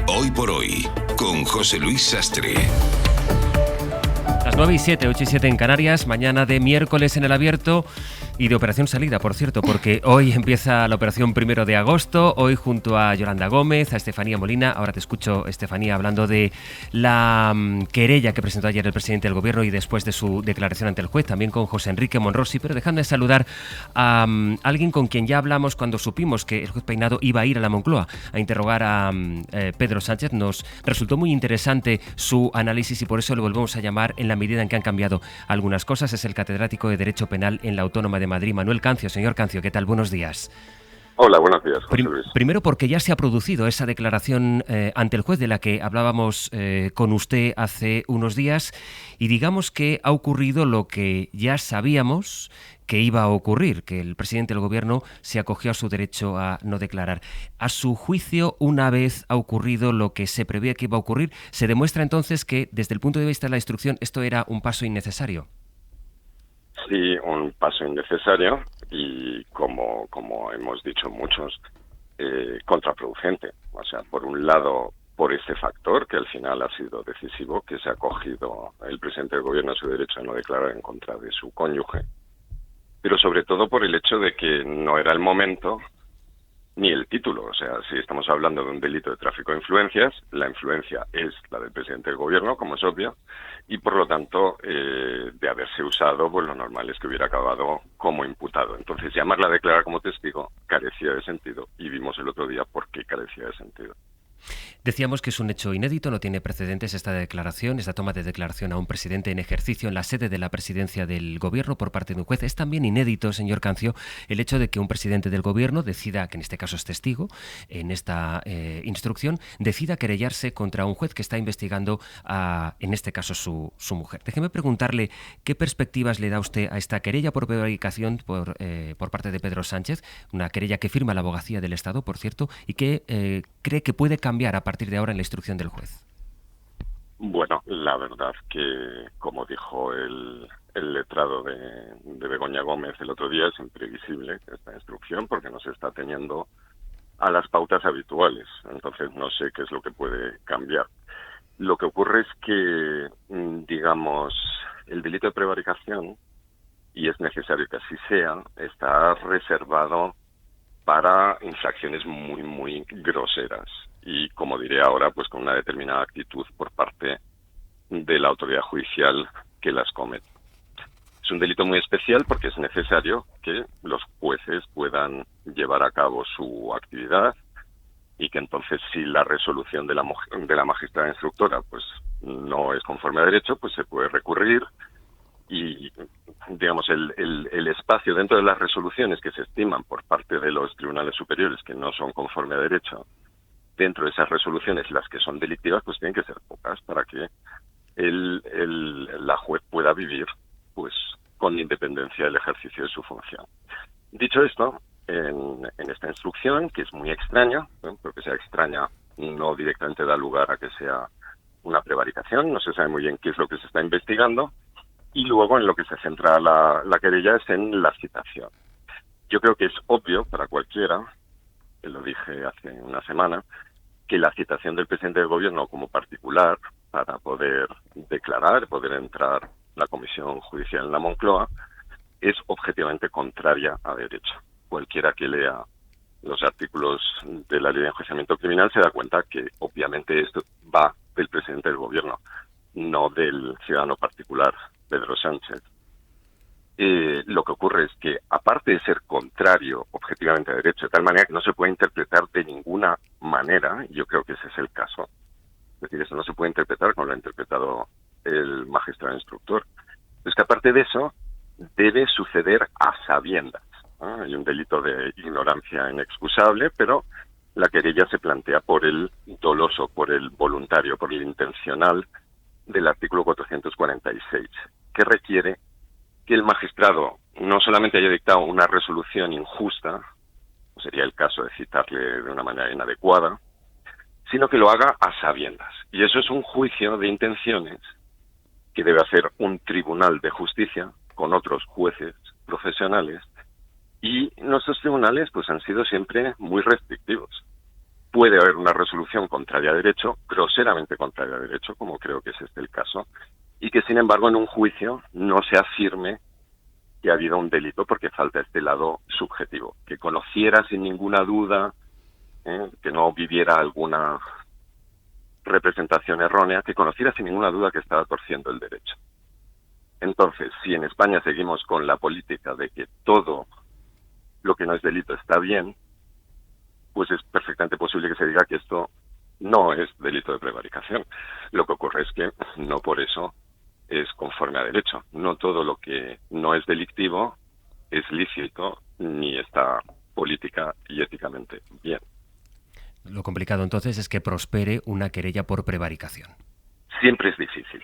Hoy por Hoy, con José Luis Sastre. Las 9:07, 8:07 en Canarias, mañana de miércoles en El Abierto y de Operación Salida, por cierto, porque hoy empieza la operación 1 de agosto, hoy junto a Yolanda Gómez, a Estefanía Molina. Ahora te escucho, Estefanía, hablando de la querella que presentó ayer el presidente del Gobierno y después de su declaración ante el juez, también con José Enrique Monrosi, pero dejando de saludar a alguien con quien ya hablamos cuando supimos que el juez Peinado iba a ir a la Moncloa a interrogar a Pedro Sánchez. Nos resultó muy interesante su análisis y por eso le volvemos a llamar en la medida en que han cambiado algunas cosas. Es el catedrático de Derecho Penal en la Autónoma de Madrid, Manuel Cancio. Señor Cancio, ¿qué tal? Buenos días. Hola, buenos días, José Luis. Primero porque ya se ha producido esa declaración ante el juez de la que hablábamos con usted hace unos días y digamos que ha ocurrido lo que ya sabíamos que iba a ocurrir, que el presidente del Gobierno se acogió a su derecho a no declarar. A su juicio, una vez ha ocurrido lo que se preveía que iba a ocurrir, ¿se demuestra entonces que desde el punto de vista de la instrucción esto era un paso innecesario? Sí, un paso innecesario y, como hemos dicho muchos, contraproducente. O sea, por un lado, por este factor que al final ha sido decisivo, que se ha acogido el presidente del Gobierno a su derecho a no declarar en contra de su cónyuge, pero sobre todo por el hecho de que no era el momento ni el título. O sea, si estamos hablando de un delito de tráfico de influencias, la influencia es la del presidente del Gobierno, como es obvio, y por lo tanto, de haberse usado, pues lo normal es que hubiera acabado como imputado. Entonces, llamarla a declarar como testigo carecía de sentido, y vimos el otro día por qué carecía de sentido. Decíamos que es un hecho inédito, no tiene precedentes esta declaración, esta toma de declaración a un presidente en ejercicio en la sede de la presidencia del Gobierno por parte de un juez. Es también inédito, señor Cancio, el hecho de que un presidente del Gobierno decida, que en este caso es testigo, en esta instrucción, decida querellarse contra un juez que está investigando en este caso su mujer. Déjeme preguntarle qué perspectivas le da usted a esta querella por prevaricación por parte de Pedro Sánchez, una querella que firma la Abogacía del Estado, por cierto, y que cree que puede cambiar a partir de ahora en la instrucción del juez. Bueno, la verdad que, como dijo el letrado de Begoña Gómez el otro día, es imprevisible esta instrucción porque no se está teniendo a las pautas habituales. Entonces no sé qué es lo que puede cambiar. Lo que ocurre es que, digamos, el delito de prevaricación, y es necesario que así sea, está reservado para infracciones muy, muy groseras. Y, como diré ahora, pues con una determinada actitud por parte de la autoridad judicial que las comete. Es un delito muy especial porque es necesario que los jueces puedan llevar a cabo su actividad y que entonces, si la resolución de la magistrada instructora pues no es conforme a derecho, pues se puede recurrir y, digamos, el espacio dentro de las resoluciones que se estiman por parte de los tribunales superiores que no son conforme a derecho, dentro de esas resoluciones, las que son delictivas, pues tienen que ser pocas para que la juez pueda vivir pues con independencia del ejercicio de su función. Dicho esto, en esta instrucción, que es muy extraña, porque sea extraña no directamente da lugar a que sea una prevaricación, no se sabe muy bien qué es lo que se está investigando, y luego en lo que se centra la querella es en la citación. Yo creo que es obvio para cualquiera, que lo dije hace una semana, que la citación del presidente del Gobierno como particular para poder declarar, poder entrar la comisión judicial en la Moncloa, es objetivamente contraria a derecho. Cualquiera que lea los artículos de la ley de enjuiciamiento criminal se da cuenta que obviamente esto va del presidente del Gobierno, no del ciudadano particular, Pedro Sánchez. Lo que ocurre es que, aparte de ser contrario objetivamente a derecho, de tal manera que no se puede interpretar de ninguna manera, y yo creo que ese es el caso, es decir, eso no se puede interpretar como lo ha interpretado el magistrado instructor, es que aparte de eso, debe suceder a sabiendas. Hay un delito de ignorancia inexcusable, pero la querella se plantea por el doloso, por el voluntario, por el intencional del artículo 446, que requiere que el magistrado no solamente haya dictado una resolución injusta, o sería el caso de citarle de una manera inadecuada, sino que lo haga a sabiendas. Y eso es un juicio de intenciones que debe hacer un tribunal de justicia con otros jueces profesionales Y nuestros tribunales pues han sido siempre muy restrictivos. Puede haber una resolución contraria a derecho, groseramente contraria a derecho, como creo que es este el caso, y que sin embargo en un juicio no se afirme que ha habido un delito porque falta este lado subjetivo, que conociera sin ninguna duda, que no viviera alguna representación errónea, que conociera sin ninguna duda que estaba torciendo el derecho. Entonces, si en España seguimos con la política de que todo lo que no es delito está bien, pues es perfectamente posible que se diga que esto no es delito de prevaricación. Lo que ocurre es que no por eso es conforme a derecho. No todo lo que no es delictivo es lícito ni está política y éticamente bien. Lo complicado entonces es que prospere una querella por prevaricación. Siempre es difícil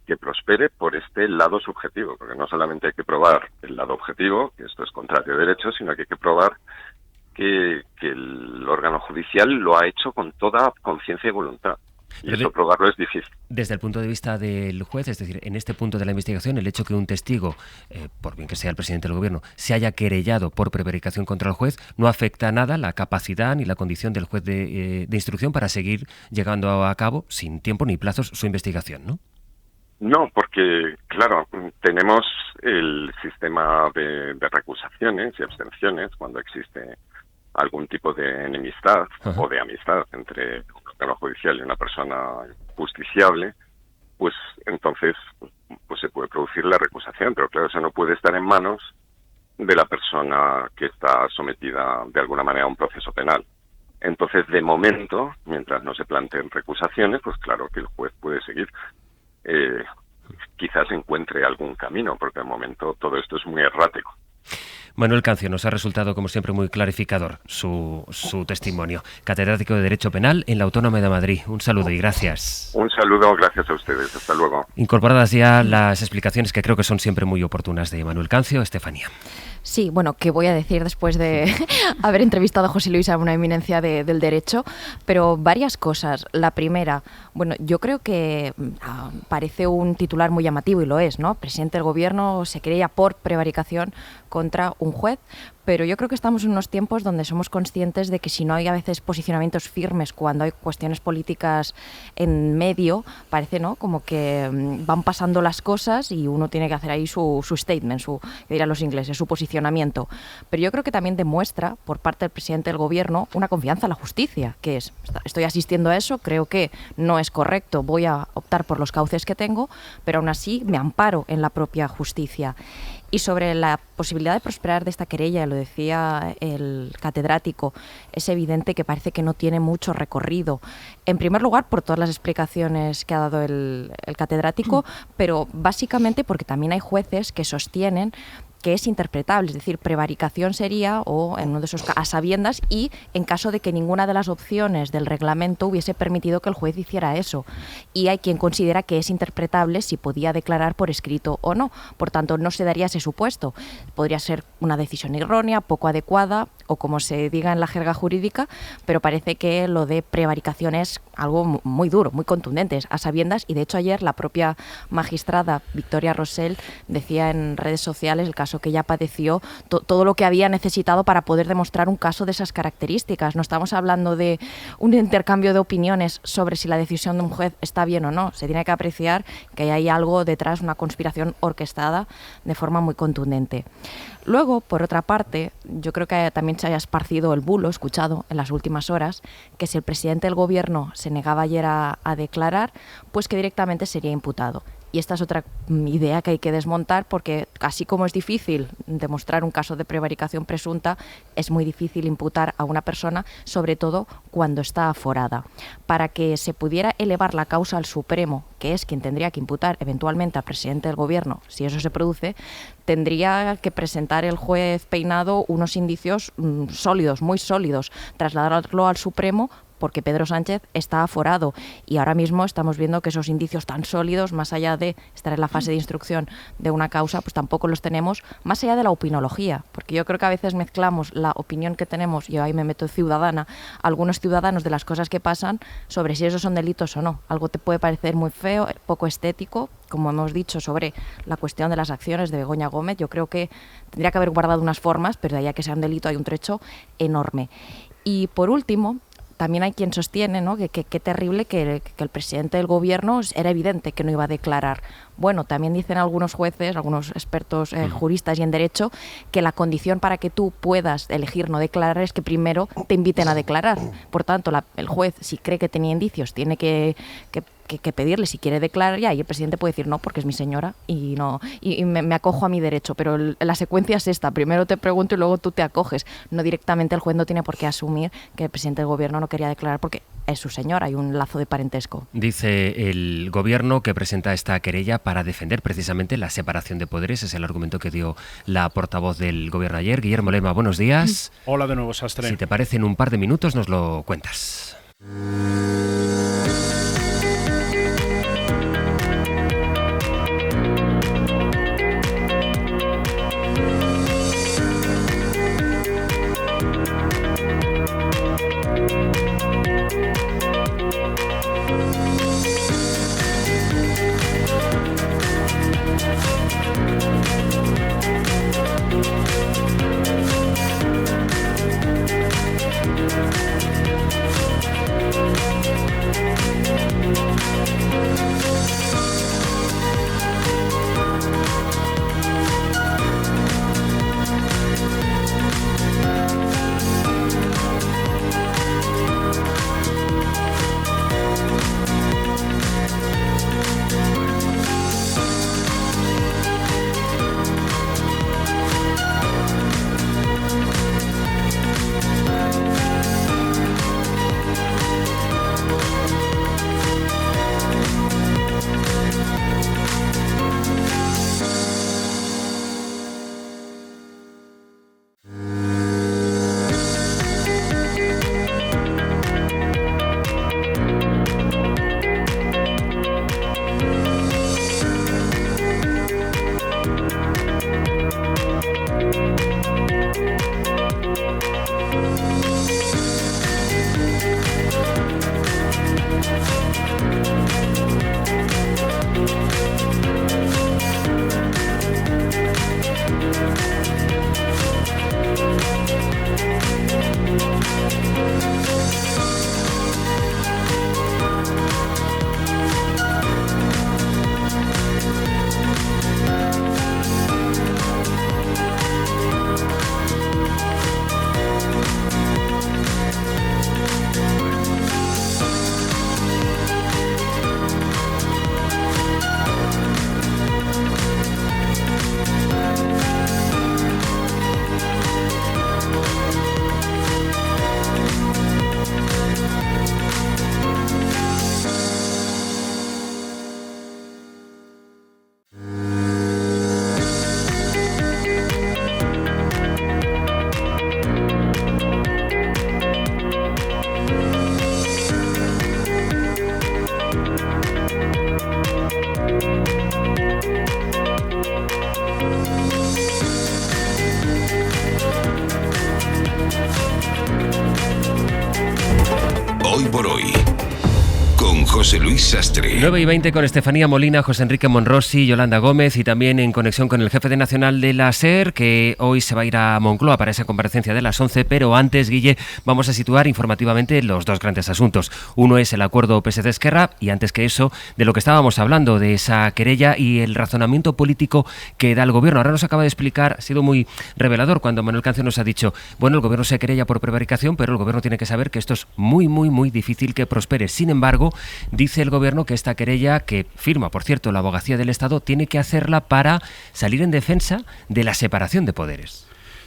que prospere por este lado subjetivo, porque no solamente hay que probar el lado objetivo, que esto es contrario a derecho, sino que hay que probar que el órgano judicial lo ha hecho con toda conciencia y voluntad. Y eso probarlo es difícil. Desde el punto de vista del juez, es decir, en este punto de la investigación, el hecho que un testigo, por bien que sea el presidente del gobierno, se haya querellado por prevaricación contra el juez, no afecta nada la capacidad ni la condición del juez de instrucción para seguir llevando a cabo, sin tiempo ni plazos, su investigación, ¿no? No, porque, claro, tenemos el sistema de recusaciones y abstenciones cuando existe algún tipo de enemistad o de amistad entre un órgano judicial y una persona justiciable, pues entonces pues se puede producir la recusación, pero claro, eso no puede estar en manos de la persona que está sometida de alguna manera a un proceso penal. Entonces, de momento, mientras no se planteen recusaciones, pues claro que el juez puede seguir. Quizás encuentre algún camino, porque de momento todo esto es muy errático. Manuel Cancio, nos ha resultado, como siempre, muy clarificador su testimonio. Catedrático de Derecho Penal en la Autónoma de Madrid. Un saludo y gracias. Un saludo, gracias a ustedes. Hasta luego. Incorporadas ya las explicaciones que creo que son siempre muy oportunas de Manuel Cancio. Estefanía. Sí, bueno, ¿qué voy a decir después de haber entrevistado a José Luis, a una eminencia del derecho? Pero varias cosas. La primera, bueno, yo creo que parece un titular muy llamativo y lo es, ¿no? Presidente del Gobierno se querella por prevaricación contra un juez, pero yo creo que estamos en unos tiempos donde somos conscientes de que si no hay a veces posicionamientos firmes cuando hay cuestiones políticas en medio, parece, ¿no?, como que van pasando las cosas y uno tiene que hacer ahí su statement, que dirán los ingleses, su posicionamiento. Pero yo creo que también demuestra por parte del presidente del Gobierno una confianza en la justicia, que es, estoy asistiendo a eso, creo que no es correcto, voy a optar por los cauces que tengo, pero aún así me amparo en la propia justicia. Y sobre la posibilidad de prosperar de esta querella, lo decía el catedrático, es evidente que parece que no tiene mucho recorrido. En primer lugar, por todas las explicaciones que ha dado el catedrático, pero básicamente porque también hay jueces que sostienen que es interpretable, es decir, prevaricación sería, o en uno de esos a sabiendas, y en caso de que ninguna de las opciones del reglamento hubiese permitido que el juez hiciera eso. Y hay quien considera que es interpretable si podía declarar por escrito o no. Por tanto, no se daría ese supuesto. Podría ser una decisión errónea, poco adecuada, o como se diga en la jerga jurídica, pero parece que lo de prevaricación es algo muy duro, muy contundente, a sabiendas, y de hecho ayer la propia magistrada Victoria Rosell decía en redes sociales el caso que ella padeció, todo lo que había necesitado para poder demostrar un caso de esas características. No estamos hablando de un intercambio de opiniones sobre si la decisión de un juez está bien o no. Se tiene que apreciar que hay algo detrás, una conspiración orquestada de forma muy contundente. Luego, por otra parte, yo creo que también se haya esparcido el bulo, escuchado en las últimas horas, que si el presidente del Gobierno se negaba ayer a declarar, pues que directamente sería imputado. Y esta es otra idea que hay que desmontar, porque así como es difícil demostrar un caso de prevaricación presunta, es muy difícil imputar a una persona, sobre todo cuando está aforada. Para que se pudiera elevar la causa al Supremo, que es quien tendría que imputar eventualmente al presidente del Gobierno, si eso se produce, tendría que presentar el juez Peinado unos indicios sólidos, muy sólidos, trasladarlo al Supremo, porque Pedro Sánchez está aforado y ahora mismo estamos viendo que esos indicios tan sólidos, más allá de estar en la fase de instrucción de una causa, pues tampoco los tenemos, más allá de la opinología, porque yo creo que a veces mezclamos la opinión que tenemos, y ahí me meto ciudadana, algunos ciudadanos de las cosas que pasan sobre si esos son delitos o no. Algo te puede parecer muy feo, poco estético, como hemos dicho sobre la cuestión de las acciones de Begoña Gómez. Yo creo que tendría que haber guardado unas formas, pero de ahí a que sea un delito hay un trecho enorme. Y por último, también hay quien sostiene, ¿no?, que terrible que el presidente del gobierno era evidente que no iba a declarar. Bueno, también dicen algunos jueces, algunos expertos juristas y en derecho, que la condición para que tú puedas elegir no declarar es que primero te inviten a declarar. Por tanto, el juez, si cree que tenía indicios, tiene que pedirle si quiere declarar ya, y el presidente puede decir no, porque es mi señora y no, y me acojo a mi derecho. Pero la secuencia es esta: primero te pregunto y luego tú te acoges. No directamente el juez no tiene por qué asumir que el presidente del gobierno no quería declarar porque es su señora, hay un lazo de parentesco. Dice el gobierno que presenta esta querella para defender precisamente la separación de poderes. Es el argumento que dio la portavoz del gobierno ayer. Guillermo Lema, buenos días. Hola de nuevo, Sastre. Si te parece, en un par de minutos nos lo cuentas. Hoy por hoy, con José Luis Sastre. 9:20 con Estefanía Molina, José Enrique Monrosi, Yolanda Gómez, y también en conexión con el jefe de nacional de la SER, que hoy se va a ir a Moncloa para esa comparecencia de las 11, pero antes, Guille, vamos a situar informativamente los dos grandes asuntos. Uno es el acuerdo PSC-Esquerra, y antes que eso, de lo que estábamos hablando, de esa querella y el razonamiento político que da el gobierno. Ahora nos acaba de explicar, ha sido muy revelador cuando Manuel Cancio nos ha dicho, bueno, el gobierno se querella por prevaricación, pero el gobierno tiene que saber que esto es muy, muy, muy difícil que prospere. Sin embargo, dice el gobierno que esta querella, que firma, por cierto, la Abogacía del Estado, tiene que hacerla para salir en defensa de la separación de poderes.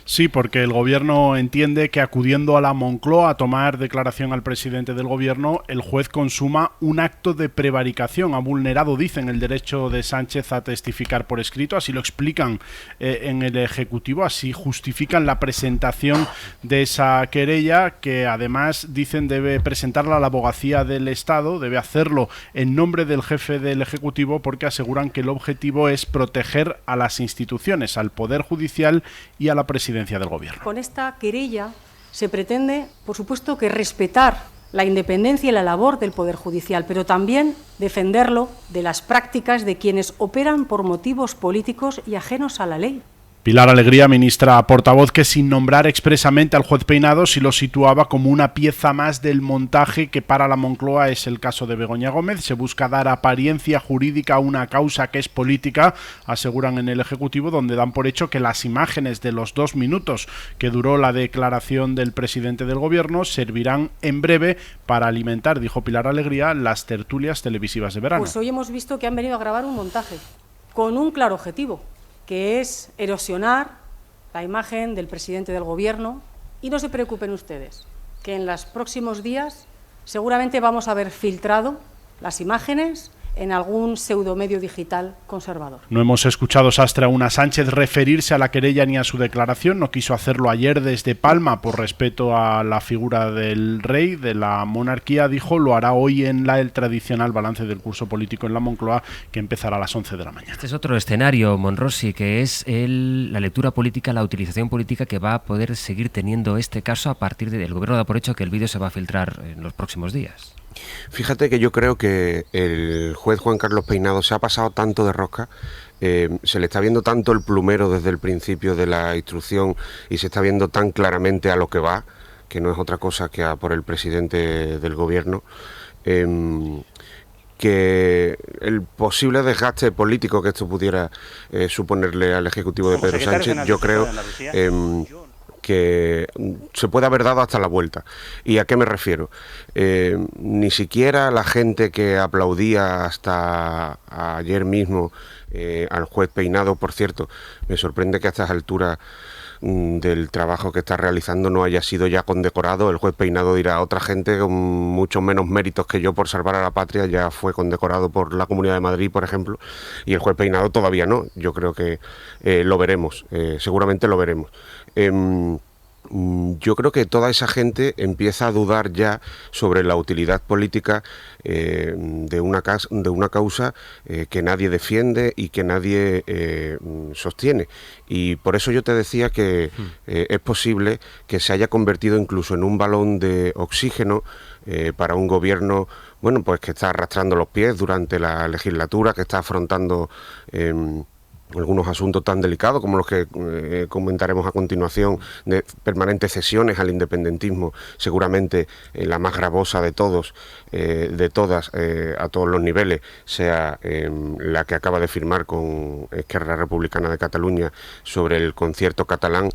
Sí, porque el Gobierno entiende que acudiendo a la Moncloa a tomar declaración al presidente del Gobierno, el juez consuma un acto de prevaricación. Ha vulnerado, dicen, el derecho de Sánchez a testificar por escrito. Así lo explican en el Ejecutivo, así justifican la presentación de esa querella, que además dicen debe presentarla a la Abogacía del Estado, debe hacerlo en nombre del jefe del Ejecutivo, porque aseguran que el objetivo es proteger a las instituciones, al Poder Judicial y a la Presidencia del Gobierno. Con esta querella se pretende, por supuesto, que respetar la independencia y la labor del Poder Judicial, pero también defenderlo de las prácticas de quienes operan por motivos políticos y ajenos a la ley. Pilar Alegría, ministra portavoz, que sin nombrar expresamente al juez Peinado, sí lo situaba como una pieza más del montaje que para la Moncloa es el caso de Begoña Gómez. Se busca dar apariencia jurídica a una causa que es política, aseguran en el Ejecutivo, donde dan por hecho que las imágenes de los 2 minutos que duró la declaración del presidente del Gobierno servirán en breve para alimentar, dijo Pilar Alegría, las tertulias televisivas de verano. Pues hoy hemos visto que han venido a grabar un montaje con un claro objetivo, que es erosionar la imagen del presidente del Gobierno. Y no se preocupen ustedes, que en los próximos días seguramente vamos a ver filtrado las imágenes en algún pseudomedio digital conservador. No hemos escuchado, Sastre, a una Sánchez referirse a la querella ni a su declaración. No quiso hacerlo ayer desde Palma por respeto a la figura del rey, de la monarquía. Dijo, lo hará hoy en el tradicional balance del curso político en la Moncloa, que empezará a las 11 de la mañana. Este es otro escenario, Monrosi, que es la lectura política, la utilización política que va a poder seguir teniendo este caso a partir del Gobierno. Da por hecho que el vídeo se va a filtrar en los próximos días. Fíjate que yo creo que el juez Juan Carlos Peinado se ha pasado tanto de rosca, se le está viendo tanto el plumero desde el principio de la instrucción y se está viendo tan claramente a lo que va, que no es otra cosa que a por el presidente del Gobierno, que el posible desgaste político que esto pudiera suponerle al Ejecutivo de Pedro Sánchez, yo creo que se puede haber dado hasta la vuelta. ¿Y a qué me refiero? Ni siquiera la gente que aplaudía hasta ayer mismo al juez Peinado, por cierto, me sorprende que a estas alturas del trabajo que está realizando no haya sido ya condecorado. El juez Peinado dirá, otra gente con muchos menos méritos que yo por salvar a la patria ya fue condecorado por la Comunidad de Madrid, por ejemplo, y el juez Peinado todavía no. Yo creo que lo veremos, seguramente lo veremos. Yo creo que toda esa gente empieza a dudar ya sobre la utilidad política de una causa que nadie defiende y que nadie sostiene. Y por eso yo te decía que es posible que se haya convertido incluso en un balón de oxígeno para un gobierno, bueno, pues que está arrastrando los pies durante la legislatura, que está afrontando algunos asuntos tan delicados como los que comentaremos a continuación, de permanentes cesiones al independentismo, seguramente la más gravosa de todas, a todos los niveles, sea la que acaba de firmar con Esquerra Republicana de Cataluña sobre el concierto catalán.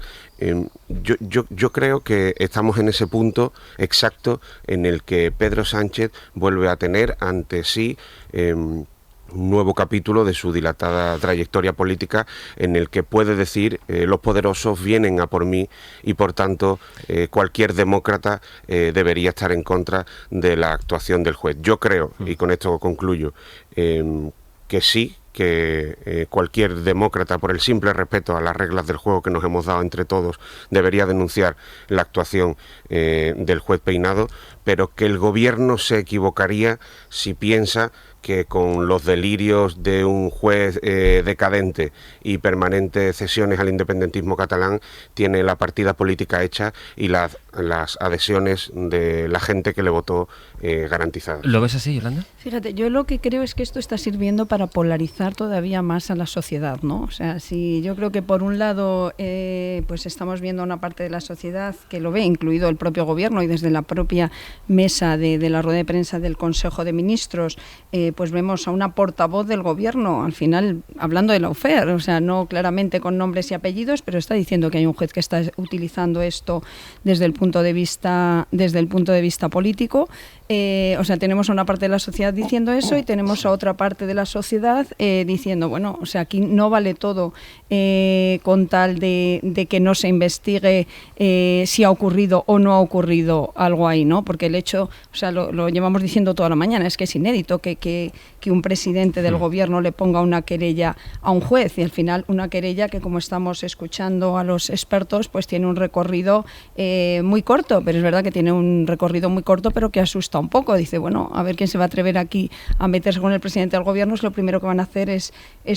Yo creo que estamos en ese punto exacto en el que Pedro Sánchez vuelve a tener ante sí un nuevo capítulo de su dilatada trayectoria política, en el que puede decir los poderosos vienen a por mí, y por tanto cualquier demócrata debería estar en contra de la actuación del juez. Yo creo, y con esto concluyo, que sí, que cualquier demócrata, por el simple respeto a las reglas del juego que nos hemos dado entre todos, debería denunciar la actuación del juez Peinado, pero que el gobierno se equivocaría si piensa que con los delirios de un juez decadente y permanentes cesiones al independentismo catalán tiene la partida política hecha y las adhesiones de la gente que le votó garantizadas. ¿Lo ves así, Yolanda? Fíjate, yo lo que creo es que esto está sirviendo para polarizar todavía más a la sociedad, ¿no? O sea, si yo creo que por un lado pues estamos viendo una parte de la sociedad que lo ve, incluido el propio gobierno y desde la propia mesa de la rueda de prensa del Consejo de Ministros, pues vemos a una portavoz del gobierno, al final hablando de Lawfare, o sea, no claramente con nombres y apellidos, pero está diciendo que hay un juez que está utilizando esto desde el punto de vista político. O sea, tenemos a una parte de la sociedad diciendo eso y tenemos a otra parte de la sociedad diciendo, bueno, o sea, aquí no vale todo con tal de que no se investigue si ha ocurrido o no ha ocurrido algo ahí, ¿no? Porque el hecho, o sea, lo llevamos diciendo toda la mañana, es que es inédito que un presidente del gobierno le ponga una querella a un juez, y al final una querella que, como estamos escuchando a los expertos, pues tiene un recorrido muy corto, pero es verdad que tiene un recorrido muy corto, pero que asusta un poco. Dice, bueno, a ver quién se va a atrever aquí a meterse con el presidente del gobierno, es lo primero que van a hacer es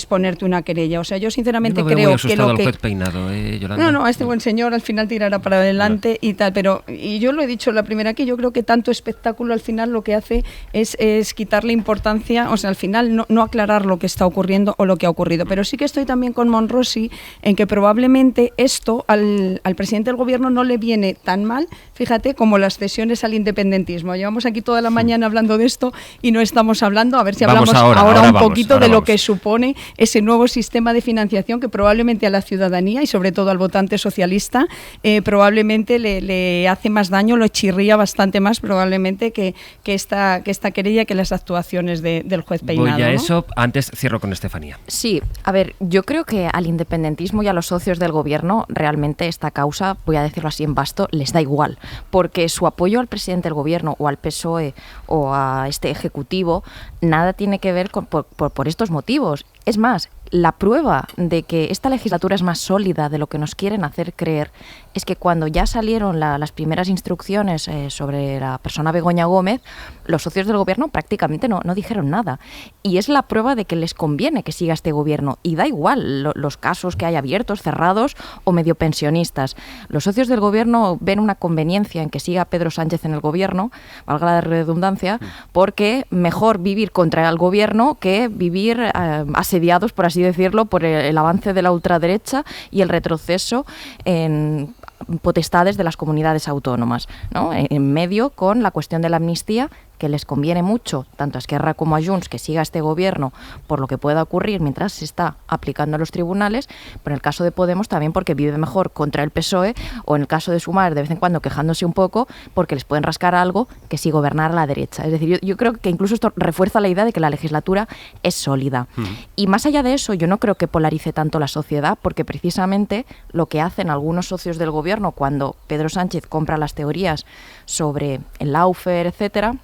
ponerte una querella. O sea, yo sinceramente creo que lo que... Juez Peinado, Yolanda. No, este buen señor al final tirará para adelante y tal, pero, y yo lo he dicho la primera aquí, yo creo que tanto espectáculo al final lo que hace es quitarle importancia, o sea, al final no aclarar lo que está ocurriendo o lo que ha ocurrido, pero sí que estoy también con Monrosi en que probablemente esto al presidente del gobierno no le viene tan mal, fíjate, como las cesiones al independentismo. Llevamos aquí toda la mañana hablando de esto y no estamos hablando, a ver si hablamos ahora un poquito de lo que supone ese nuevo sistema de financiación que probablemente a la ciudadanía y sobre todo al votante socialista probablemente le hace más daño, lo chirría bastante más probablemente que esta querella, que las actuaciones del juez Peinado. Voy a eso, antes cierro con Estefanía. Sí, a ver, yo creo que al independentismo y a los socios del gobierno realmente esta causa, voy a decirlo así en vasto, les da igual, porque su apoyo al presidente del gobierno o al PSOE o a este ejecutivo nada tiene que ver por estos motivos. Es más, la prueba de que esta legislatura es más sólida de lo que nos quieren hacer creer es que cuando ya salieron las primeras instrucciones sobre la persona Begoña Gómez, los socios del gobierno prácticamente no dijeron nada. Y es la prueba de que les conviene que siga este gobierno. Y da igual los casos que hay abiertos, cerrados o medio pensionistas. Los socios del gobierno ven una conveniencia en que siga Pedro Sánchez en el gobierno, valga la redundancia, porque mejor vivir contra el gobierno que vivir asediados, por así decirlo, por el avance de la ultraderecha y el retroceso en potestades de las comunidades autónomas, ¿no? En medio con la cuestión de la amnistía, que les conviene mucho, tanto a Esquerra como a Junts, que siga este gobierno por lo que pueda ocurrir mientras se está aplicando a los tribunales, pero en el caso de Podemos también porque vive mejor contra el PSOE, o en el caso de Sumar de vez en cuando quejándose un poco porque les pueden rascar algo que si gobernar a la derecha. Es decir, yo creo que incluso esto refuerza la idea de que la legislatura es sólida. Y más allá de eso, yo no creo que polarice tanto la sociedad, porque precisamente lo que hacen algunos socios del gobierno cuando Pedro Sánchez compra las teorías sobre el Lawfare, etcétera,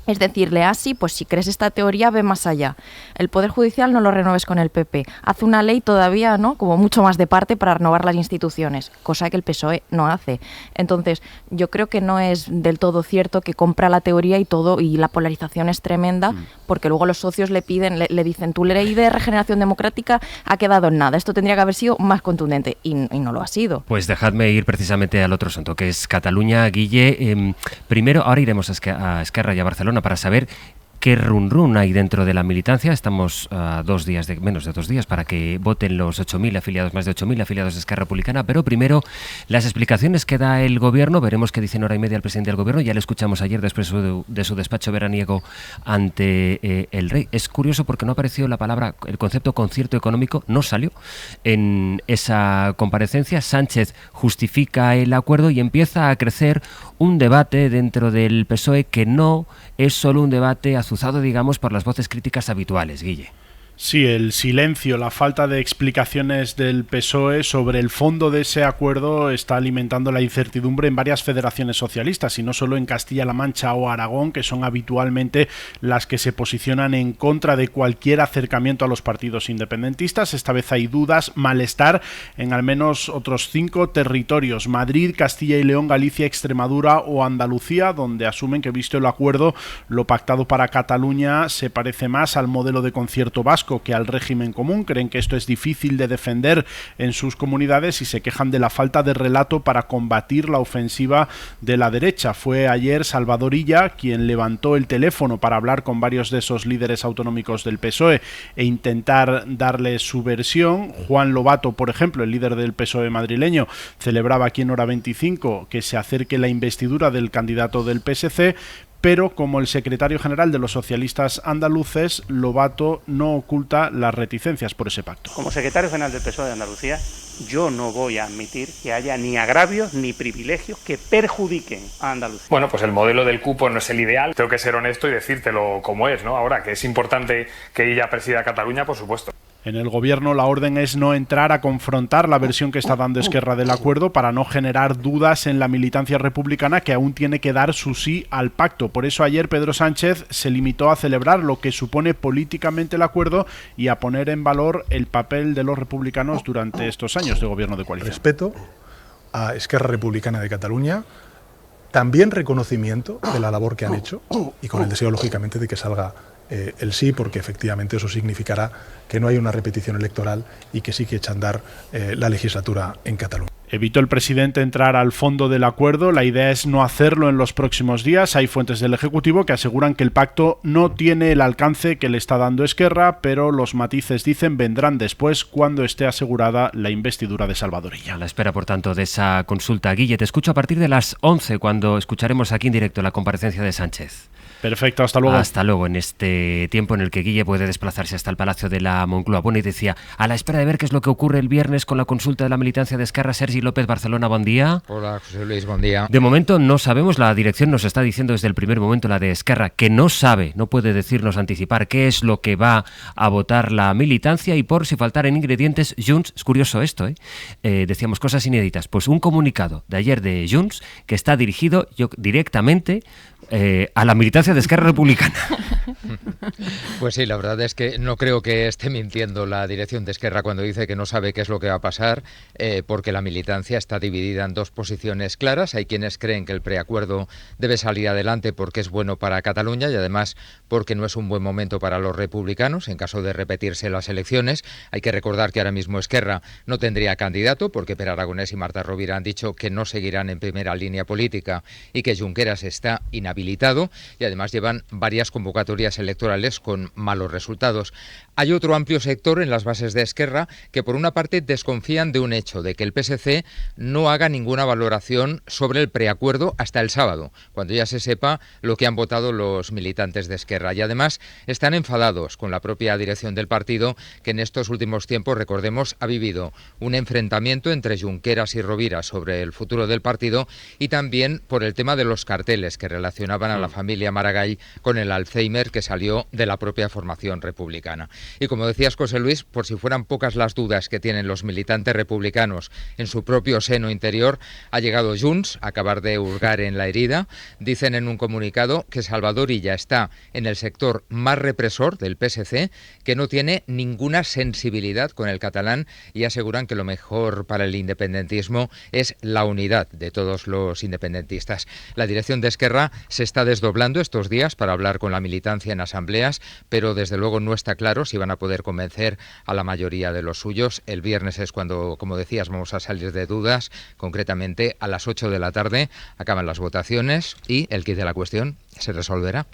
es decirle, sí, pues si crees esta teoría, ve más allá. El Poder Judicial no lo renueves con el PP. Haz una ley todavía, ¿no?, como mucho más de parte para renovar las instituciones, cosa que el PSOE no hace. Entonces, yo creo que no es del todo cierto que compra la teoría y la polarización es tremenda, porque luego los socios le piden, le dicen, tu ley de regeneración democrática ha quedado en nada. Esto tendría que haber sido más contundente y no lo ha sido. Pues dejadme ir precisamente al otro asunto, que es Cataluña. Guille, primero, ahora iremos a Esquerra y a Barcelona para saber qué run hay dentro de la militancia. Estamos a menos de 2 días para que voten los 8.000 afiliados, más de 8.000 afiliados de Esquerra Republicana, pero primero las explicaciones que da el gobierno. Veremos qué dice en hora y media el presidente del gobierno. Ya le escuchamos ayer después de su despacho veraniego ante el rey. Es curioso porque no apareció el concepto concierto económico, no salió en esa comparecencia. Sánchez justifica el acuerdo y empieza a crecer un debate dentro del PSOE que no es solo un debate azuzado, digamos, por las voces críticas habituales, Guille. Sí, el silencio, la falta de explicaciones del PSOE sobre el fondo de ese acuerdo está alimentando la incertidumbre en varias federaciones socialistas, y no solo en Castilla-La Mancha o Aragón, que son habitualmente las que se posicionan en contra de cualquier acercamiento a los partidos independentistas. Esta vez hay dudas, malestar en al menos otros 5 territorios: Madrid, Castilla y León, Galicia, Extremadura o Andalucía, donde asumen que, visto el acuerdo, lo pactado para Cataluña se parece más al modelo de concierto vasco que al régimen común. Creen que esto es difícil de defender en sus comunidades y se quejan de la falta de relato para combatir la ofensiva de la derecha. Fue ayer Salvador Illa quien levantó el teléfono para hablar con varios de esos líderes autonómicos del PSOE e intentar darles su versión. Juan Lobato, por ejemplo, el líder del PSOE madrileño, celebraba aquí en Hora 25 que se acerque la investidura del candidato del PSC, pero como el secretario general de los socialistas andaluces, Lobato, no oculta las reticencias por ese pacto. Como secretario general del PSOE de Andalucía, yo no voy a admitir que haya ni agravios ni privilegios que perjudiquen a Andalucía. Bueno, pues el modelo del cupo no es el ideal. Tengo que ser honesto y decírtelo como es, ¿no? Ahora, que es importante que ella presida Cataluña, por supuesto. En el gobierno la orden es no entrar a confrontar la versión que está dando Esquerra del acuerdo para no generar dudas en la militancia republicana, que aún tiene que dar su sí al pacto. Por eso ayer Pedro Sánchez se limitó a celebrar lo que supone políticamente el acuerdo y a poner en valor el papel de los republicanos durante estos años de gobierno de coalición. Respeto a Esquerra Republicana de Cataluña, también reconocimiento de la labor que han hecho y con el deseo, lógicamente, de que salga el sí, porque efectivamente eso significará que no hay una repetición electoral y que sí que echa a andar la legislatura en Cataluña. Evitó el presidente entrar al fondo del acuerdo. La idea es no hacerlo en los próximos días. Hay fuentes del Ejecutivo que aseguran que el pacto no tiene el alcance que le está dando Esquerra, pero los matices, dicen, vendrán después, cuando esté asegurada la investidura de Salvador Illa. A la espera, por tanto, de esa consulta. Guille, te escucho a partir de las 11, cuando escucharemos aquí en directo la comparecencia de Sánchez. Perfecto, hasta luego. Hasta luego, en este tiempo en el que Guille puede desplazarse hasta el Palacio de la Moncloa. Bueno, y decía, a la espera de ver qué es lo que ocurre el viernes con la consulta de la militancia de Esquerra, Sergi López, Barcelona, buen día. Hola, José Luis, buen día. De momento no sabemos, la dirección nos está diciendo desde el primer momento, la de Esquerra, que no sabe, no puede decirnos, anticipar qué es lo que va a votar la militancia, y por si faltaran ingredientes, Junts, es curioso esto, decíamos cosas inéditas, pues un comunicado de ayer de Junts que está dirigido directamente a la militancia de Esquerra Republicana. Pues sí, la verdad es que no creo que esté mintiendo la dirección de Esquerra cuando dice que no sabe qué es lo que va a pasar, porque la militancia está dividida en dos posiciones claras. Hay quienes creen que el preacuerdo debe salir adelante porque es bueno para Cataluña y además porque no es un buen momento para los republicanos en caso de repetirse las elecciones. Hay que recordar que ahora mismo Esquerra no tendría candidato porque Pere Aragonés y Marta Rovira han dicho que no seguirán en primera línea política y que Junqueras está inhabilitado, y además llevan varias convocatorias electorales con malos resultados. Hay otro amplio sector en las bases de Esquerra que por una parte desconfían de un hecho, de que el PSC no haga ninguna valoración sobre el preacuerdo hasta el sábado, cuando ya se sepa lo que han votado los militantes de Esquerra, y además están enfadados con la propia dirección del partido, que en estos últimos tiempos, recordemos, ha vivido un enfrentamiento entre Junqueras y Rovira sobre el futuro del partido, y también por el tema de los carteles que relacionaban a la familia Maragall con el Alzheimer que salió de la propia formación republicana. Y como decías, José Luis, por si fueran pocas las dudas que tienen los militantes republicanos en su propio seno interior, ha llegado Junts a acabar de hurgar en la herida. Dicen en un comunicado que Salvador Illa está en el sector más represor del PSC, que no tiene ninguna sensibilidad con el catalán, y aseguran que lo mejor para el independentismo es la unidad de todos los independentistas. La dirección de Esquerra se está desdoblando estos días para hablar con la militancia en asambleas, pero desde luego no está claro si van a poder convencer a la mayoría de los suyos. El viernes es cuando, como decías, vamos a salir de dudas. Concretamente a las 8 de la tarde acaban las votaciones y el quid de la cuestión se resolverá.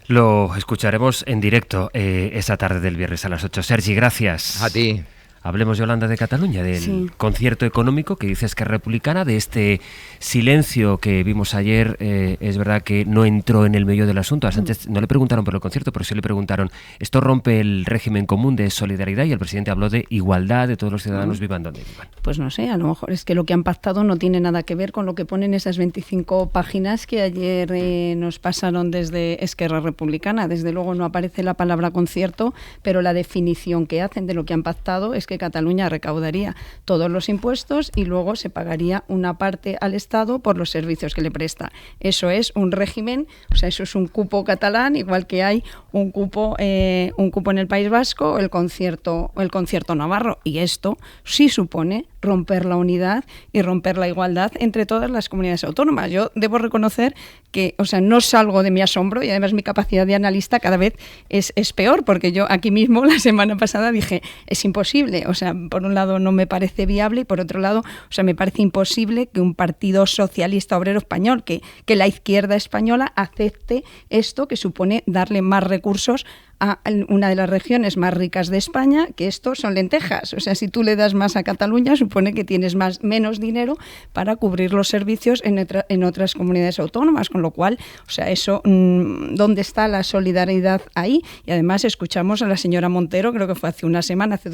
Lo escucharemos en directo esa tarde del viernes a las 8. Sergi, gracias. A ti. Hablemos, Yolanda, de Cataluña, del concierto económico que dice Esquerra Republicana, de este silencio que vimos ayer. Es verdad que no entró en el meollo del asunto. A Sánchez no le preguntaron por el concierto, pero sí le preguntaron, ¿esto rompe el régimen común de solidaridad? Y el presidente habló de igualdad, de todos los ciudadanos vivan donde vivan. Pues no sé, a lo mejor es que lo que han pactado no tiene nada que ver con lo que ponen esas 25 páginas que ayer nos pasaron desde Esquerra Republicana. Desde luego no aparece la palabra concierto, pero la definición que hacen de lo que han pactado es que Cataluña recaudaría todos los impuestos y luego se pagaría una parte al Estado por los servicios que le presta. Eso es un régimen, o sea, eso es un cupo catalán, igual que hay un cupo en el País Vasco o el concierto navarro. Y esto sí supone romper la unidad y romper la igualdad entre todas las comunidades autónomas. Yo debo reconocer que, o sea, no salgo de mi asombro, y además mi capacidad de analista cada vez es peor, porque yo aquí mismo la semana pasada dije, es imposible, o sea, por un lado no me parece viable y por otro lado, o sea, me parece imposible que un partido socialista obrero español, que la izquierda española acepte esto que supone darle más recursos a una de las regiones más ricas de España, que esto son lentejas. O sea, si tú le das más a Cataluña, supone que tienes menos dinero para cubrir los servicios en otras comunidades autónomas, con lo cual, o sea, eso, ¿dónde está la solidaridad ahí? Y además escuchamos a la señora Montero, creo que fue hace 2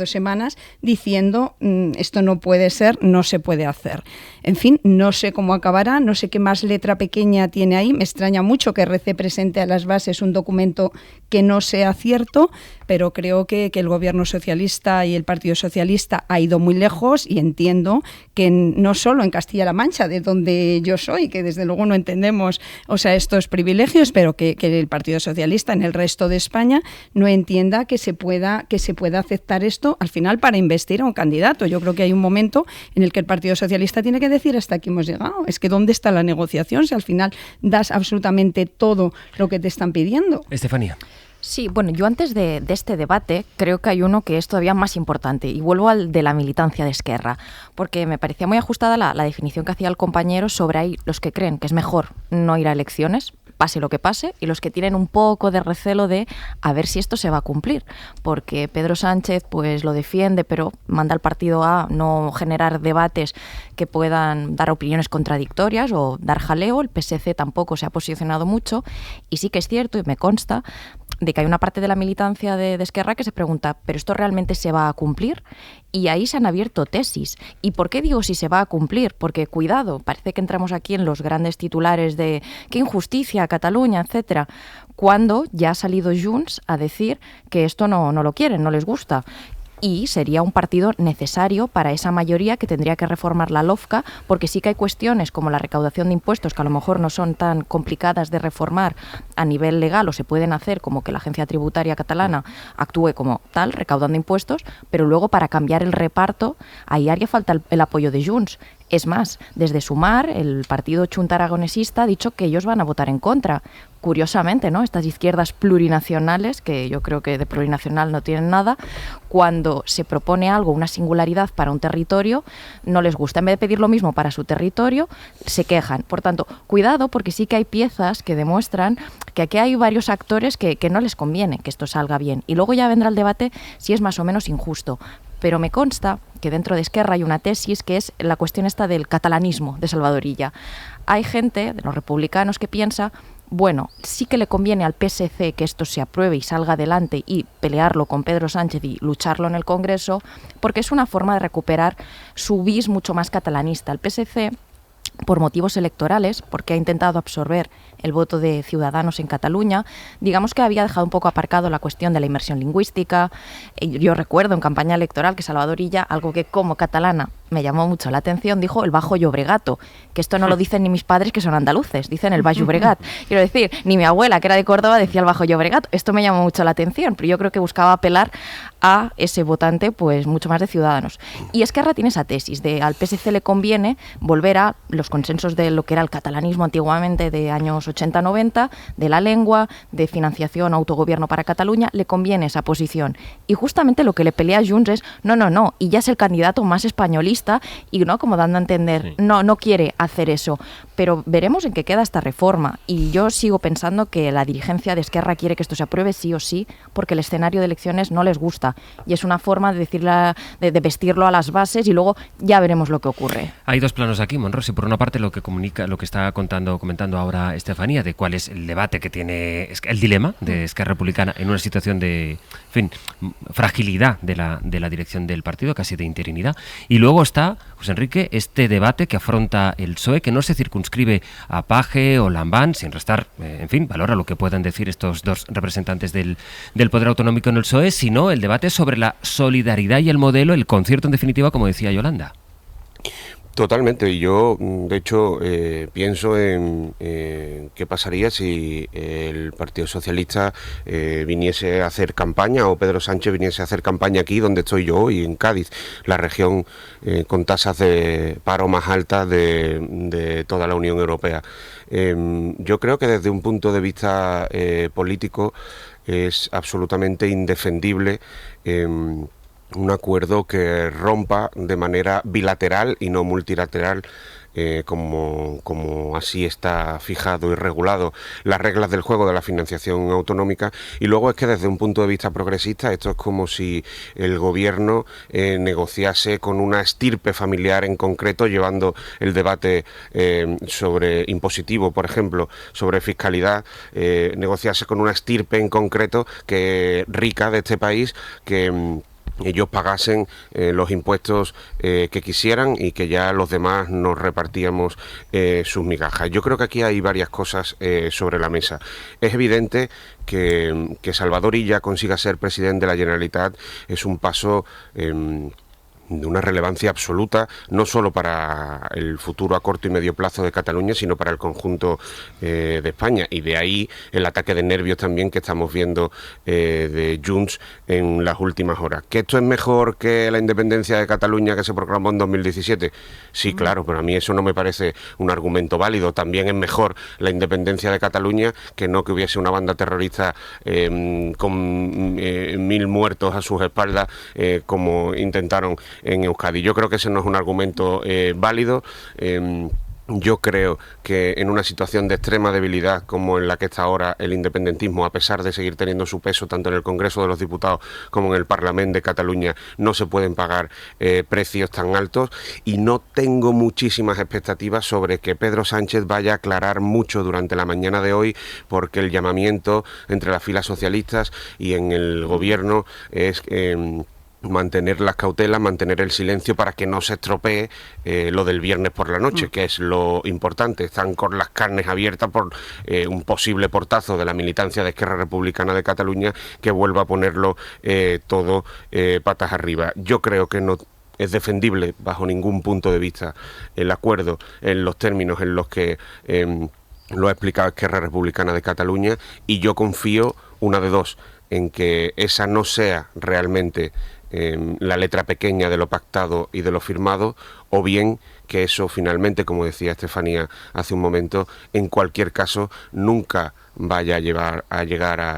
semanas, diciendo esto no puede ser, no se puede hacer. En fin, no sé cómo acabará, no sé qué más letra pequeña tiene ahí. Me extraña mucho que RC presente a las bases un documento que no sea cierto, pero creo que el Gobierno socialista y el Partido Socialista ha ido muy lejos, y entiendo que no solo en Castilla-La Mancha, de donde yo soy, que desde luego no entendemos, o sea, estos privilegios, pero que el Partido Socialista en el resto de España no entienda que se pueda aceptar esto al final para investir a un candidato. Yo creo que hay un momento en el que el Partido Socialista tiene que decir hasta aquí hemos llegado. Es que ¿dónde está la negociación si al final das absolutamente todo lo que te están pidiendo? Estefanía. Sí, bueno, yo antes de este debate creo que hay uno que es todavía más importante, y vuelvo al de la militancia de Esquerra, porque me parecía muy ajustada la definición que hacía el compañero sobre ahí los que creen que es mejor no ir a elecciones, pase lo que pase, y los que tienen un poco de recelo de a ver si esto se va a cumplir, porque Pedro Sánchez pues lo defiende, pero manda al partido a no generar debates que puedan dar opiniones contradictorias o dar jaleo. El PSC tampoco se ha posicionado mucho, y sí que es cierto, y me consta, de que hay una parte de la militancia de Esquerra que se pregunta, ¿pero esto realmente se va a cumplir? Y ahí se han abierto tesis. ¿Y por qué digo si se va a cumplir? Porque, cuidado, parece que entramos aquí en los grandes titulares de qué injusticia, Cataluña, etcétera, cuando ya ha salido Junts a decir que esto no lo quieren, no les gusta. Y sería un partido necesario para esa mayoría que tendría que reformar la LOFCA, porque sí que hay cuestiones como la recaudación de impuestos que a lo mejor no son tan complicadas de reformar a nivel legal, o se pueden hacer como que la agencia tributaria catalana actúe como tal, recaudando impuestos, pero luego para cambiar el reparto, ahí haría falta el apoyo de Junts. Es más, desde Sumar, el partido chunta aragonesista ha dicho que ellos van a votar en contra. Curiosamente, ¿no? Estas izquierdas plurinacionales, que yo creo que de plurinacional no tienen nada, cuando se propone algo, una singularidad para un territorio, no les gusta. En vez de pedir lo mismo para su territorio, se quejan. Por tanto, cuidado, porque sí que hay piezas que demuestran que aquí hay varios actores que no les conviene que esto salga bien. Y luego ya vendrá el debate si es más o menos injusto. Pero me consta que dentro de Esquerra hay una tesis que es la cuestión esta del catalanismo de Salvador Illa. Hay gente de los republicanos que piensa, bueno, sí que le conviene al PSC que esto se apruebe y salga adelante y pelearlo con Pedro Sánchez y lucharlo en el Congreso, porque es una forma de recuperar su bis mucho más catalanista. El PSC, por motivos electorales, porque ha intentado absorber el voto de Ciudadanos en Cataluña, digamos que había dejado un poco aparcado la cuestión de la inmersión lingüística. Yo recuerdo en campaña electoral que Salvador Illa, algo que como catalana me llamó mucho la atención, dijo el Bajo Llobregato, que esto no lo dicen ni mis padres, que son andaluces, dicen el Baix Llobregat. Quiero decir, ni mi abuela, que era de Córdoba, decía el Bajo Llobregat. Esto me llamó mucho la atención, pero yo creo que buscaba apelar a ese votante pues mucho más de Ciudadanos. Y Esquerra tiene esa tesis de al PSC le conviene volver a los consensos de lo que era el catalanismo antiguamente de años 80-90, de la lengua, de financiación, autogobierno para Cataluña, le conviene esa posición. Y justamente lo que le pelea a Junts es no, y ya es el candidato más españolista, y no como dando a entender, no quiere hacer eso. Pero veremos en qué queda esta reforma, y yo sigo pensando que la dirigencia de Esquerra quiere que esto se apruebe sí o sí, porque el escenario de elecciones no les gusta, y es una forma de decirle, de vestirlo a las bases, y luego ya veremos lo que ocurre. Hay dos planos aquí, Monrosi. Por una parte, lo que está comentando ahora Estefanía, de cuál es el debate que tiene, el dilema de Esquerra Republicana en una situación de, fragilidad de la dirección del partido, casi de interinidad. Y luego está, José Enrique, este debate que afronta el PSOE, que no se circunscribe a Page o Lambán, sin restar, valor a lo que puedan decir estos dos representantes del poder autonómico en el PSOE, sino el debate sobre la solidaridad y el modelo, el concierto en definitiva, como decía Yolanda. Totalmente, y yo de hecho pienso en qué pasaría si el Partido Socialista viniese a hacer campaña, o Pedro Sánchez viniese a hacer campaña aquí donde estoy yo hoy, en Cádiz, la región con tasas de paro más altas de toda la Unión Europea. Yo creo que desde un punto de vista político es absolutamente indefendible un acuerdo que rompa de manera bilateral y no multilateral, como así está fijado y regulado las reglas del juego de la financiación autonómica. Y luego es que desde un punto de vista progresista esto es como si el gobierno negociase con una estirpe familiar en concreto, llevando el debate sobre impositivo, por ejemplo, sobre fiscalidad, negociase con una estirpe en concreto que rica de este país, que ellos pagasen los impuestos que quisieran y que ya los demás nos repartíamos sus migajas. Yo creo que aquí hay varias cosas sobre la mesa. Es evidente que Salvador Illa consiga ser presidente de la Generalitat es un paso de una relevancia absoluta, no solo para el futuro a corto y medio plazo de Cataluña, sino para el conjunto de España. Y de ahí el ataque de nervios también que estamos viendo de Junts en las últimas horas. ¿Que esto es mejor que la independencia de Cataluña que se proclamó en 2017? Sí, claro, pero a mí eso no me parece un argumento válido. También es mejor la independencia de Cataluña que no que hubiese una banda terrorista con 1000 muertos a sus espaldas, como intentaron en Euskadi. Yo creo que ese no es un argumento válido. Yo creo que en una situación de extrema debilidad como en la que está ahora el independentismo, a pesar de seguir teniendo su peso tanto en el Congreso de los Diputados como en el Parlamento de Cataluña, no se pueden pagar precios tan altos, y no tengo muchísimas expectativas sobre que Pedro Sánchez vaya a aclarar mucho durante la mañana de hoy, porque el llamamiento entre las filas socialistas y en el gobierno es mantener las cautelas, mantener el silencio para que no se estropee lo del viernes por la noche, que es lo importante. Están con las carnes abiertas por un posible portazo de la militancia de Esquerra Republicana de Cataluña que vuelva a ponerlo todo patas arriba. Yo creo que no es defendible bajo ningún punto de vista el acuerdo en los términos en los que lo ha explicado Esquerra Republicana de Cataluña, y yo confío, una de dos, en que esa no sea realmente la letra pequeña de lo pactado y de lo firmado, o bien que eso finalmente, como decía Estefanía hace un momento, en cualquier caso nunca vaya a llegar a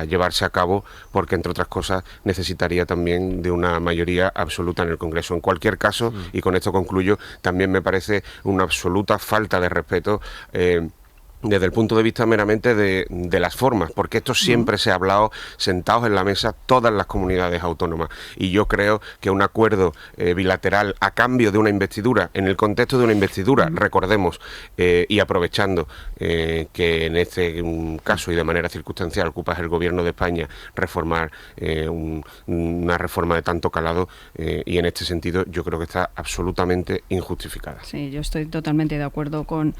llevarse a cabo, porque entre otras cosas necesitaría también de una mayoría absoluta en el Congreso. En cualquier caso, y con esto concluyo, también me parece una absoluta falta de respeto desde el punto de vista meramente de las formas, porque esto siempre se ha hablado sentados en la mesa todas las comunidades autónomas, y yo creo que un acuerdo bilateral a cambio de una investidura, en el contexto de una investidura, recordemos, y aprovechando que en este caso y de manera circunstancial ocupas el gobierno de España, reformar una reforma de tanto calado, y en este sentido yo creo que está absolutamente injustificada. Sí, yo estoy totalmente de acuerdo con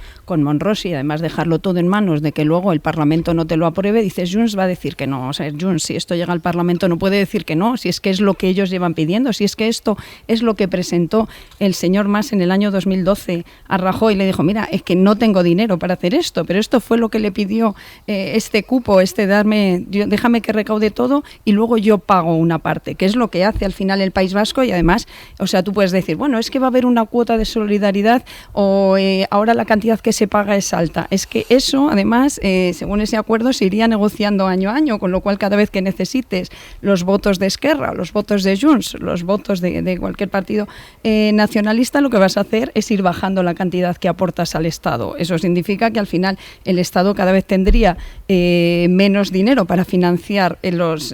Monros, y además dejarlo todo en manos de que luego el Parlamento no te lo apruebe. Dices, Junts va a decir que no. O sea, Junts, si esto llega al Parlamento, no puede decir que no, si es que es lo que ellos llevan pidiendo, si es que esto es lo que presentó el señor Mas en el año 2012 a Rajoy, y le dijo, mira, es que no tengo dinero para hacer esto, pero esto fue lo que le pidió este cupo, déjame que recaude todo y luego yo pago una parte, que es lo que hace al final el País Vasco. Y además, o sea, tú puedes decir, bueno, es que va a haber una cuota de solidaridad, o ahora la cantidad que se paga es alta. Es que eso, además, según ese acuerdo, se iría negociando año a año, con lo cual cada vez que necesites los votos de Esquerra, los votos de Junts, los votos de cualquier partido nacionalista, lo que vas a hacer es ir bajando la cantidad que aportas al Estado. Eso significa que al final el Estado cada vez tendría menos dinero para financiar los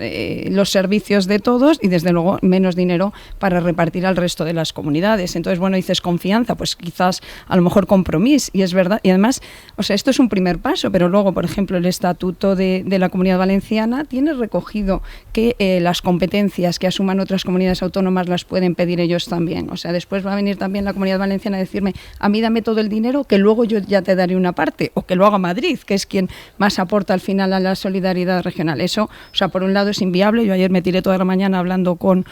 servicios de todos, y desde luego menos dinero para repartir al resto de las comunidades. Entonces, bueno, dices confianza, pues quizás a lo mejor compromiso, y es verdad. Y además, o sea, esto es un primer paso, pero luego, por ejemplo, el Estatuto de la Comunidad Valenciana tiene recogido que las competencias que asuman otras comunidades autónomas las pueden pedir ellos también. O sea, después va a venir también la Comunidad Valenciana a decirme, a mí dame todo el dinero, que luego yo ya te daré una parte, o que lo haga Madrid, que es quien más aporta al final a la solidaridad regional. Eso, o sea, por un lado es inviable. Yo ayer me tiré toda la mañana hablando con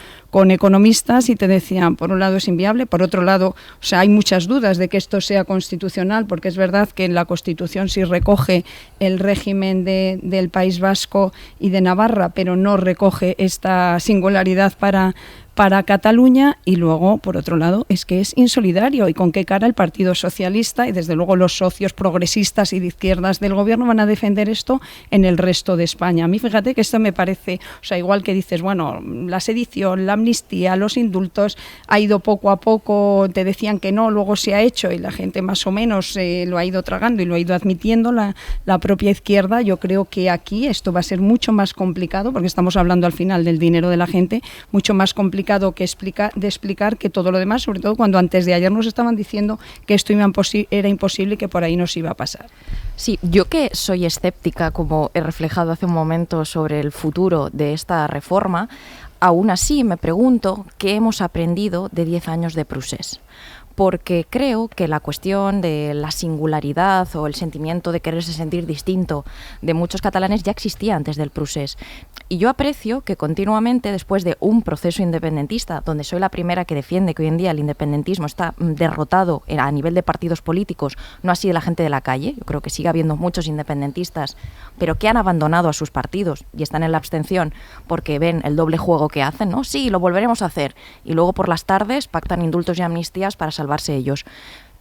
economistas y te decían, por un lado es inviable, por otro lado, o sea, hay muchas dudas de que esto sea constitucional, porque es verdad que en la Constitución sí recoge el régimen del País Vasco y de Navarra, pero no recoge esta singularidad para para Cataluña, y luego, por otro lado, es que es insolidario. ¿Y con qué cara el Partido Socialista y desde luego los socios progresistas y de izquierdas del gobierno van a defender esto en el resto de España? A mí fíjate que esto me parece, o sea, igual que dices, bueno, la sedición, la amnistía, los indultos, ha ido poco a poco, te decían que no, luego se ha hecho y la gente más o menos lo ha ido tragando y lo ha ido admitiendo la propia izquierda. Yo creo que aquí esto va a ser mucho más complicado, porque estamos hablando al final del dinero de la gente, mucho más complicado que explicar que todo lo demás, sobre todo cuando antes de ayer nos estaban diciendo que esto era imposible y que por ahí nos iba a pasar. Sí, yo que soy escéptica, como he reflejado hace un momento, sobre el futuro de esta reforma, aún así me pregunto qué hemos aprendido de 10 años de Procés. Porque creo que la cuestión de la singularidad o el sentimiento de quererse sentir distinto de muchos catalanes ya existía antes del Procés. Y yo aprecio que continuamente, después de un proceso independentista, donde soy la primera que defiende que hoy en día el independentismo está derrotado a nivel de partidos políticos, no así de la gente de la calle, yo creo que sigue habiendo muchos independentistas, pero que han abandonado a sus partidos y están en la abstención porque ven el doble juego que hacen, ¿no? Sí, lo volveremos a hacer. Y luego por las tardes pactan indultos y amnistías para salvarse ellos.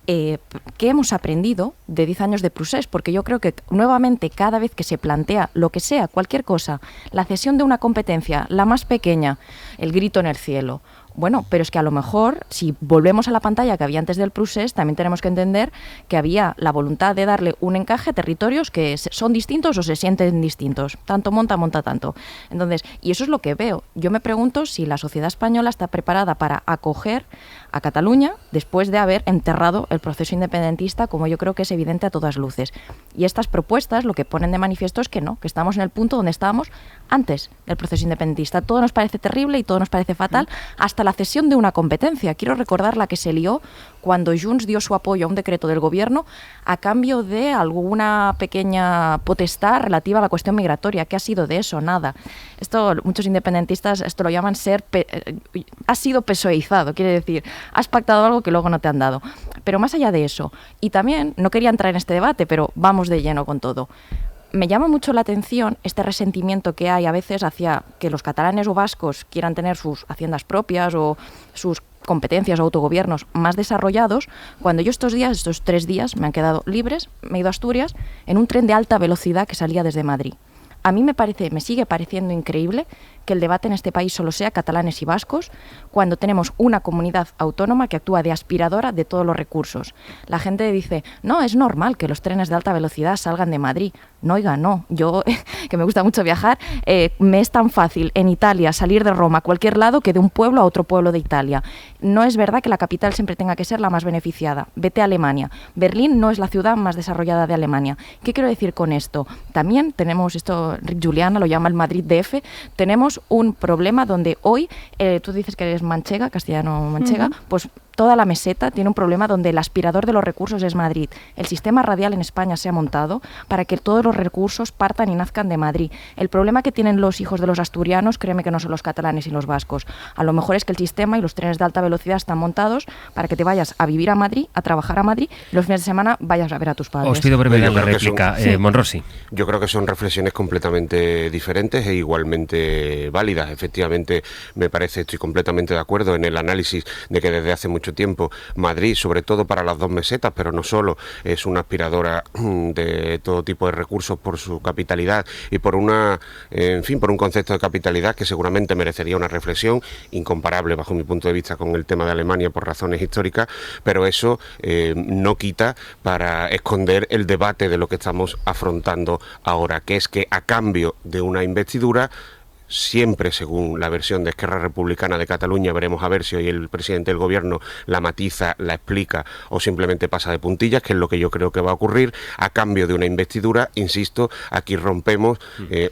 ¿Qué hemos aprendido de 10 años de Procés? Porque yo creo que nuevamente cada vez que se plantea lo que sea, cualquier cosa, la cesión de una competencia, la más pequeña, el grito en el cielo. Bueno, pero es que a lo mejor, si volvemos a la pantalla que había antes del Procés, también tenemos que entender que había la voluntad de darle un encaje a territorios que son distintos o se sienten distintos. Tanto monta tanto. Entonces, y eso es lo que veo. Yo me pregunto si la sociedad española está preparada para acoger a Cataluña después de haber enterrado el proceso independentista, como yo creo que es evidente a todas luces. Y estas propuestas lo que ponen de manifiesto es que no, que estamos en el punto donde estábamos antes del proceso independentista. Todo nos parece terrible y todo nos parece fatal, hasta la cesión de una competencia. Quiero recordar la que se lió cuando Junts dio su apoyo a un decreto del gobierno a cambio de alguna pequeña potestad relativa a la cuestión migratoria. ¿Qué ha sido de eso? Nada. Esto, muchos independentistas esto lo llaman ha sido pesoizado, quiere decir, has pactado algo que luego no te han dado. Pero más allá de eso, y también, no quería entrar en este debate, pero vamos de lleno con todo. Me llama mucho la atención este resentimiento que hay a veces hacia que los catalanes o vascos quieran tener sus haciendas propias o sus competencias o autogobiernos más desarrollados, cuando yo estos 3 días, me han quedado libres, me he ido a Asturias en un tren de alta velocidad que salía desde Madrid. A mí me sigue pareciendo increíble que el debate en este país solo sea catalanes y vascos, cuando tenemos una comunidad autónoma que actúa de aspiradora de todos los recursos. La gente dice, no, es normal que los trenes de alta velocidad salgan de Madrid. No, oiga, no. Yo, que me gusta mucho viajar, me es tan fácil en Italia salir de Roma a cualquier lado que de un pueblo a otro pueblo de Italia. No es verdad que la capital siempre tenga que ser la más beneficiada. Vete a Alemania. Berlín no es la ciudad más desarrollada de Alemania. ¿Qué quiero decir con esto? También tenemos esto, Rick Juliana lo llama el Madrid DF, tenemos un problema donde hoy, tú dices que eres manchega, castellano-manchega, pues toda la meseta tiene un problema donde el aspirador de los recursos es Madrid. El sistema radial en España se ha montado para que todos los recursos partan y nazcan de Madrid. El problema que tienen los hijos de los asturianos, créeme que no son los catalanes y los vascos. A lo mejor es que el sistema y los trenes de alta velocidad están montados para que te vayas a vivir a Madrid, a trabajar a Madrid, y los fines de semana vayas a ver a tus padres. Os pido brevedad la réplica. Monrosi. Yo creo que son reflexiones completamente diferentes e igualmente válidas. Efectivamente, estoy completamente de acuerdo en el análisis de que desde hace mucho tiempo Madrid, sobre todo para las dos mesetas, pero no solo, es una aspiradora de todo tipo de recursos por su capitalidad y por por un concepto de capitalidad que seguramente merecería una reflexión incomparable bajo mi punto de vista con el tema de Alemania por razones históricas, pero eso no quita para esconder el debate de lo que estamos afrontando ahora, que es que a cambio de una investidura, siempre según la versión de Esquerra Republicana de Cataluña, veremos a ver si hoy el presidente del gobierno la matiza, la explica o simplemente pasa de puntillas, que es lo que yo creo que va a ocurrir. A cambio de una investidura, insisto, aquí rompemos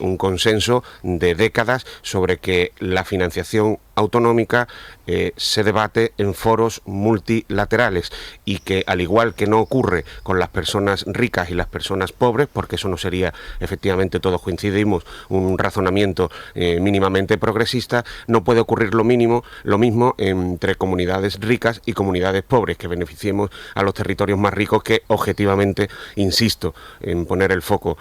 un consenso de décadas sobre que la financiación autonómica se debate en foros multilaterales y que, al igual que no ocurre con las personas ricas y las personas pobres, porque eso no sería, efectivamente todos coincidimos, un razonamiento mínimamente progresista, no puede ocurrir lo mismo entre comunidades ricas y comunidades pobres, que beneficiemos a los territorios más ricos, que objetivamente, insisto en poner el foco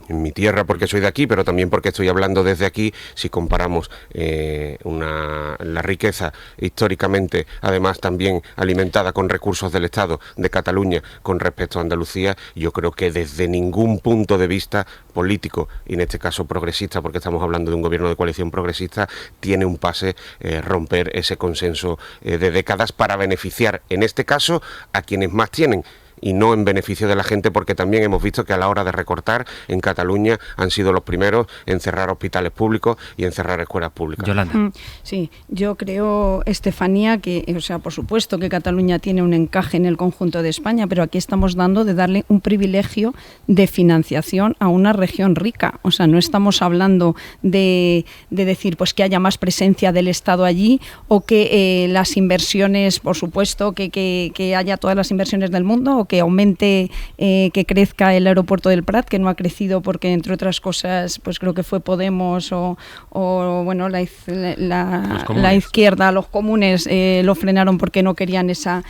mi tierra porque soy de aquí, pero también porque estoy hablando desde aquí. Si comparamos la riqueza históricamente, además también alimentada con recursos del Estado de Cataluña con respecto a Andalucía, yo creo que desde ningún punto de vista político, y en este caso progresista, porque estamos hablando de un gobierno de coalición progresista, tiene un pase romper ese consenso de décadas para beneficiar, en este caso, a quienes más tienen, y no en beneficio de la gente, porque también hemos visto que a la hora de recortar en Cataluña han sido los primeros en cerrar hospitales públicos y en cerrar escuelas públicas. Yolanda. Sí, yo creo, Estefanía, que, o sea, por supuesto que Cataluña tiene un encaje en el conjunto de España, pero aquí estamos dando de darle un privilegio de financiación a una región rica. O sea, no estamos hablando de decir pues que haya más presencia del Estado allí o que las inversiones, por supuesto, que haya todas las inversiones del mundo, o que aumente, que crezca el aeropuerto del Prat, que no ha crecido porque, entre otras cosas, pues creo que fue Podemos o bueno, la izquierda, los comunes lo frenaron porque no querían esa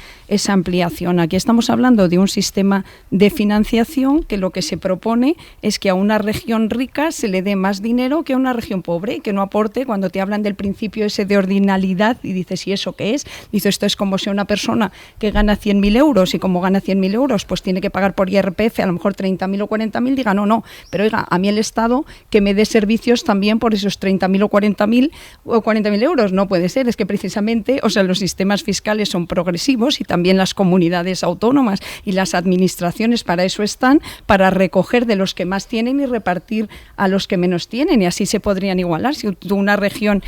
ampliación. Aquí estamos hablando de un sistema de financiación que lo que se propone es que a una región rica se le dé más dinero que a una región pobre, que no aporte. Cuando te hablan del principio ese de ordinalidad y dices, ¿y eso qué es? Dice, esto es como si una persona que gana 100.000 euros y como gana 100.000 euros, pues tiene que pagar por IRPF a lo mejor 30.000 o 40.000, diga no, pero oiga, a mí el Estado que me dé servicios también por esos 30.000 o 40.000 euros. No puede ser, es que precisamente, o sea, los sistemas fiscales son progresivos y también las comunidades autónomas y las administraciones para eso están, para recoger de los que más tienen y repartir a los que menos tienen, y así se podrían igualar. Si tú una región,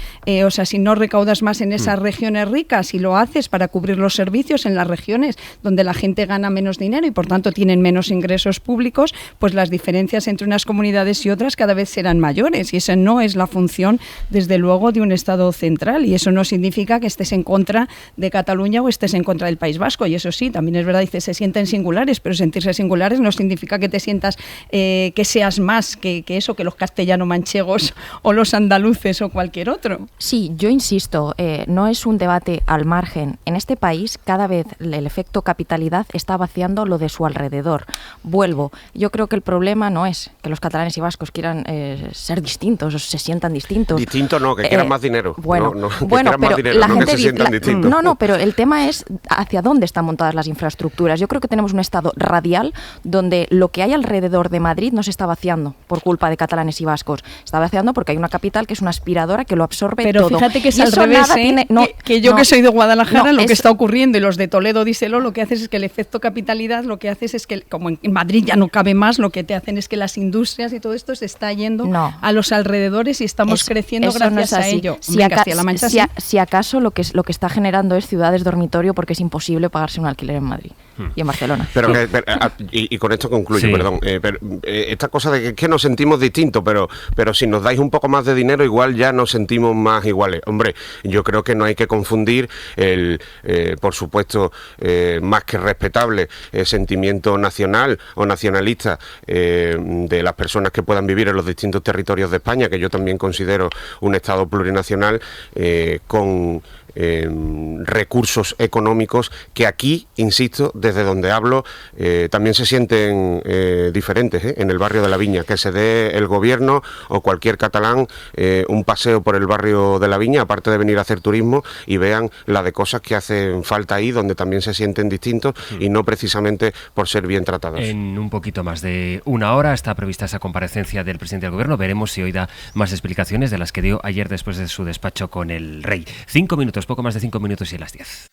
o sea, si no recaudas más en esas regiones ricas y lo haces para cubrir los servicios en las regiones donde la gente gana menos dinero y por tanto tienen menos ingresos públicos, pues las diferencias entre unas comunidades y otras cada vez serán mayores, y esa no es la función, desde luego, de un Estado central, y eso no significa que estés en contra de Cataluña o estés en contra del País Vasco. Y eso sí, también es verdad, dice, se sienten singulares, pero sentirse singulares no significa que te sientas que seas más que eso, que los castellano-manchegos o los andaluces o cualquier otro. Sí, yo insisto, no es un debate al margen. En este país cada vez el efecto capitalidad está vaciando lo de su alrededor. Vuelvo, yo creo que el problema no es que los catalanes y vascos quieran ser distintos o se sientan distintos. Distinto no, que quieran más dinero. Bueno, que pero más dinero, la no gente que se sientan distintos. No, pero el tema es hacia dónde están montadas las infraestructuras. Yo creo que tenemos un estado radial donde lo que hay alrededor de Madrid no se está vaciando por culpa de catalanes y vascos. Está vaciando porque hay una capital que es una aspiradora que lo absorbe pero todo. Pero fíjate que es al revés, que yo que soy de Guadalajara, lo que está ocurriendo, y los de Toledo, díselo, lo que haces es que el efecto capitalidad, lo que haces es que, como en Madrid ya no cabe más, lo que te hacen es que las industrias y todo esto se está yendo a los alrededores y estamos creciendo gracias a ello. Si acaso lo que está generando es ciudades dormitorio, porque es imposible pagarse un alquiler en Madrid y en Barcelona. Pero y con esto concluyo, perdón. Esta cosa de que nos sentimos distintos, pero si nos dais un poco más de dinero, igual ya nos sentimos más iguales. Hombre, yo creo que no hay que confundir por supuesto, más que respetable sentimiento nacional o nacionalista de las personas que puedan vivir en los distintos territorios de España, que yo también considero un Estado plurinacional con recursos económicos que aquí, insisto, desde donde hablo, también se sienten diferentes, en el barrio de la Viña, que se dé el gobierno o cualquier catalán un paseo por el barrio de la Viña, aparte de venir a hacer turismo, y vean la de cosas que hacen falta ahí, donde también se sienten distintos y no precisamente por ser bien tratados. En un poquito más de una hora está prevista esa comparecencia del presidente del gobierno. Veremos si hoy da más explicaciones de las que dio ayer después de su despacho con el rey. 5 minutos, poco más de 5 minutos y a las 10.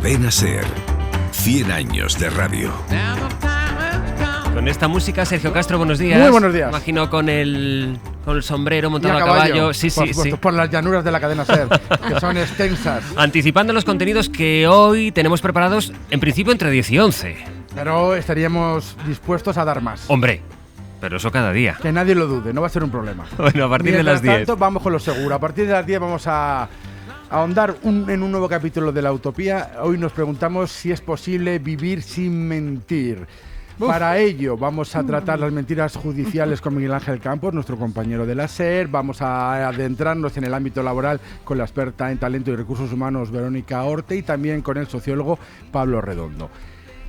Cadena SER. 100 años de radio. Con esta música, Sergio Castro, buenos días. Muy buenos días. Imagino con el sombrero montado a caballo. Sí, por supuesto, por las llanuras de la cadena SER, que son extensas. Anticipando los contenidos que hoy tenemos preparados, en principio entre 10 y 11. Pero estaríamos dispuestos a dar más. Hombre, pero eso cada día. Que nadie lo dude, no va a ser un problema. Bueno, a partir de las 10. Tanto, vamos con lo seguro. A partir de las 10 vamos a ahondar en un nuevo capítulo de la utopía. Hoy nos preguntamos si es posible vivir sin mentir. Para ello vamos a tratar las mentiras judiciales con Miguel Ángel Campos, nuestro compañero de la SER. Vamos a adentrarnos en el ámbito laboral con la experta en talento y recursos humanos Verónica Orte y también con el sociólogo Pablo Redondo.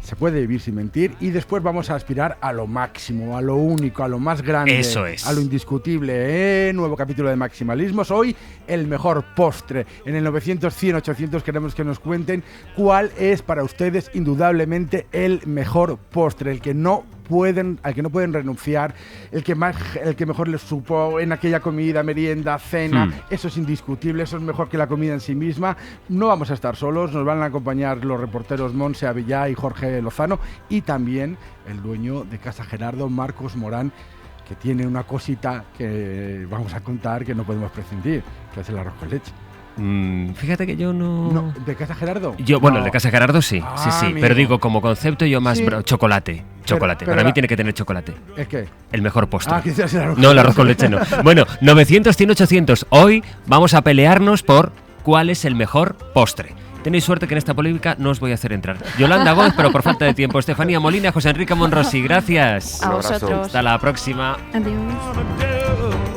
Se puede vivir sin mentir y después vamos a aspirar a lo máximo, a lo único, a lo más grande, eso es, a lo indiscutible. Nuevo capítulo de Maximalismos. Hoy el mejor postre. En el 900, 100, 800 queremos que nos cuenten cuál es para ustedes indudablemente el mejor postre, al que no pueden renunciar, el que mejor les supo en aquella comida, merienda, cena. Eso es indiscutible, eso es mejor que la comida en sí misma. No vamos a estar solos, nos van a acompañar los reporteros Montse Avellá y Jorge Lozano y también el dueño de Casa Gerardo, Marcos Morán, que tiene una cosita que vamos a contar que no podemos prescindir, que es el arroz con leche. Fíjate que yo no... ¿De Casa Gerardo? Bueno, el de Casa Gerardo sí, sí. Amigo. Pero digo, como concepto yo más chocolate. Chocolate. Pero Para mí tiene que tener chocolate. ¿Es qué? El mejor postre. Quizás el arroz no, el arroz con leche no. Bueno, 900, 100, 800. Hoy vamos a pelearnos por cuál es el mejor postre. Tenéis suerte que en esta polémica no os voy a hacer entrar. Yolanda Gómez, pero por falta de tiempo. Estefanía Molina, José Enrique Monrosi, gracias. A vosotros. Hasta la próxima. Adiós.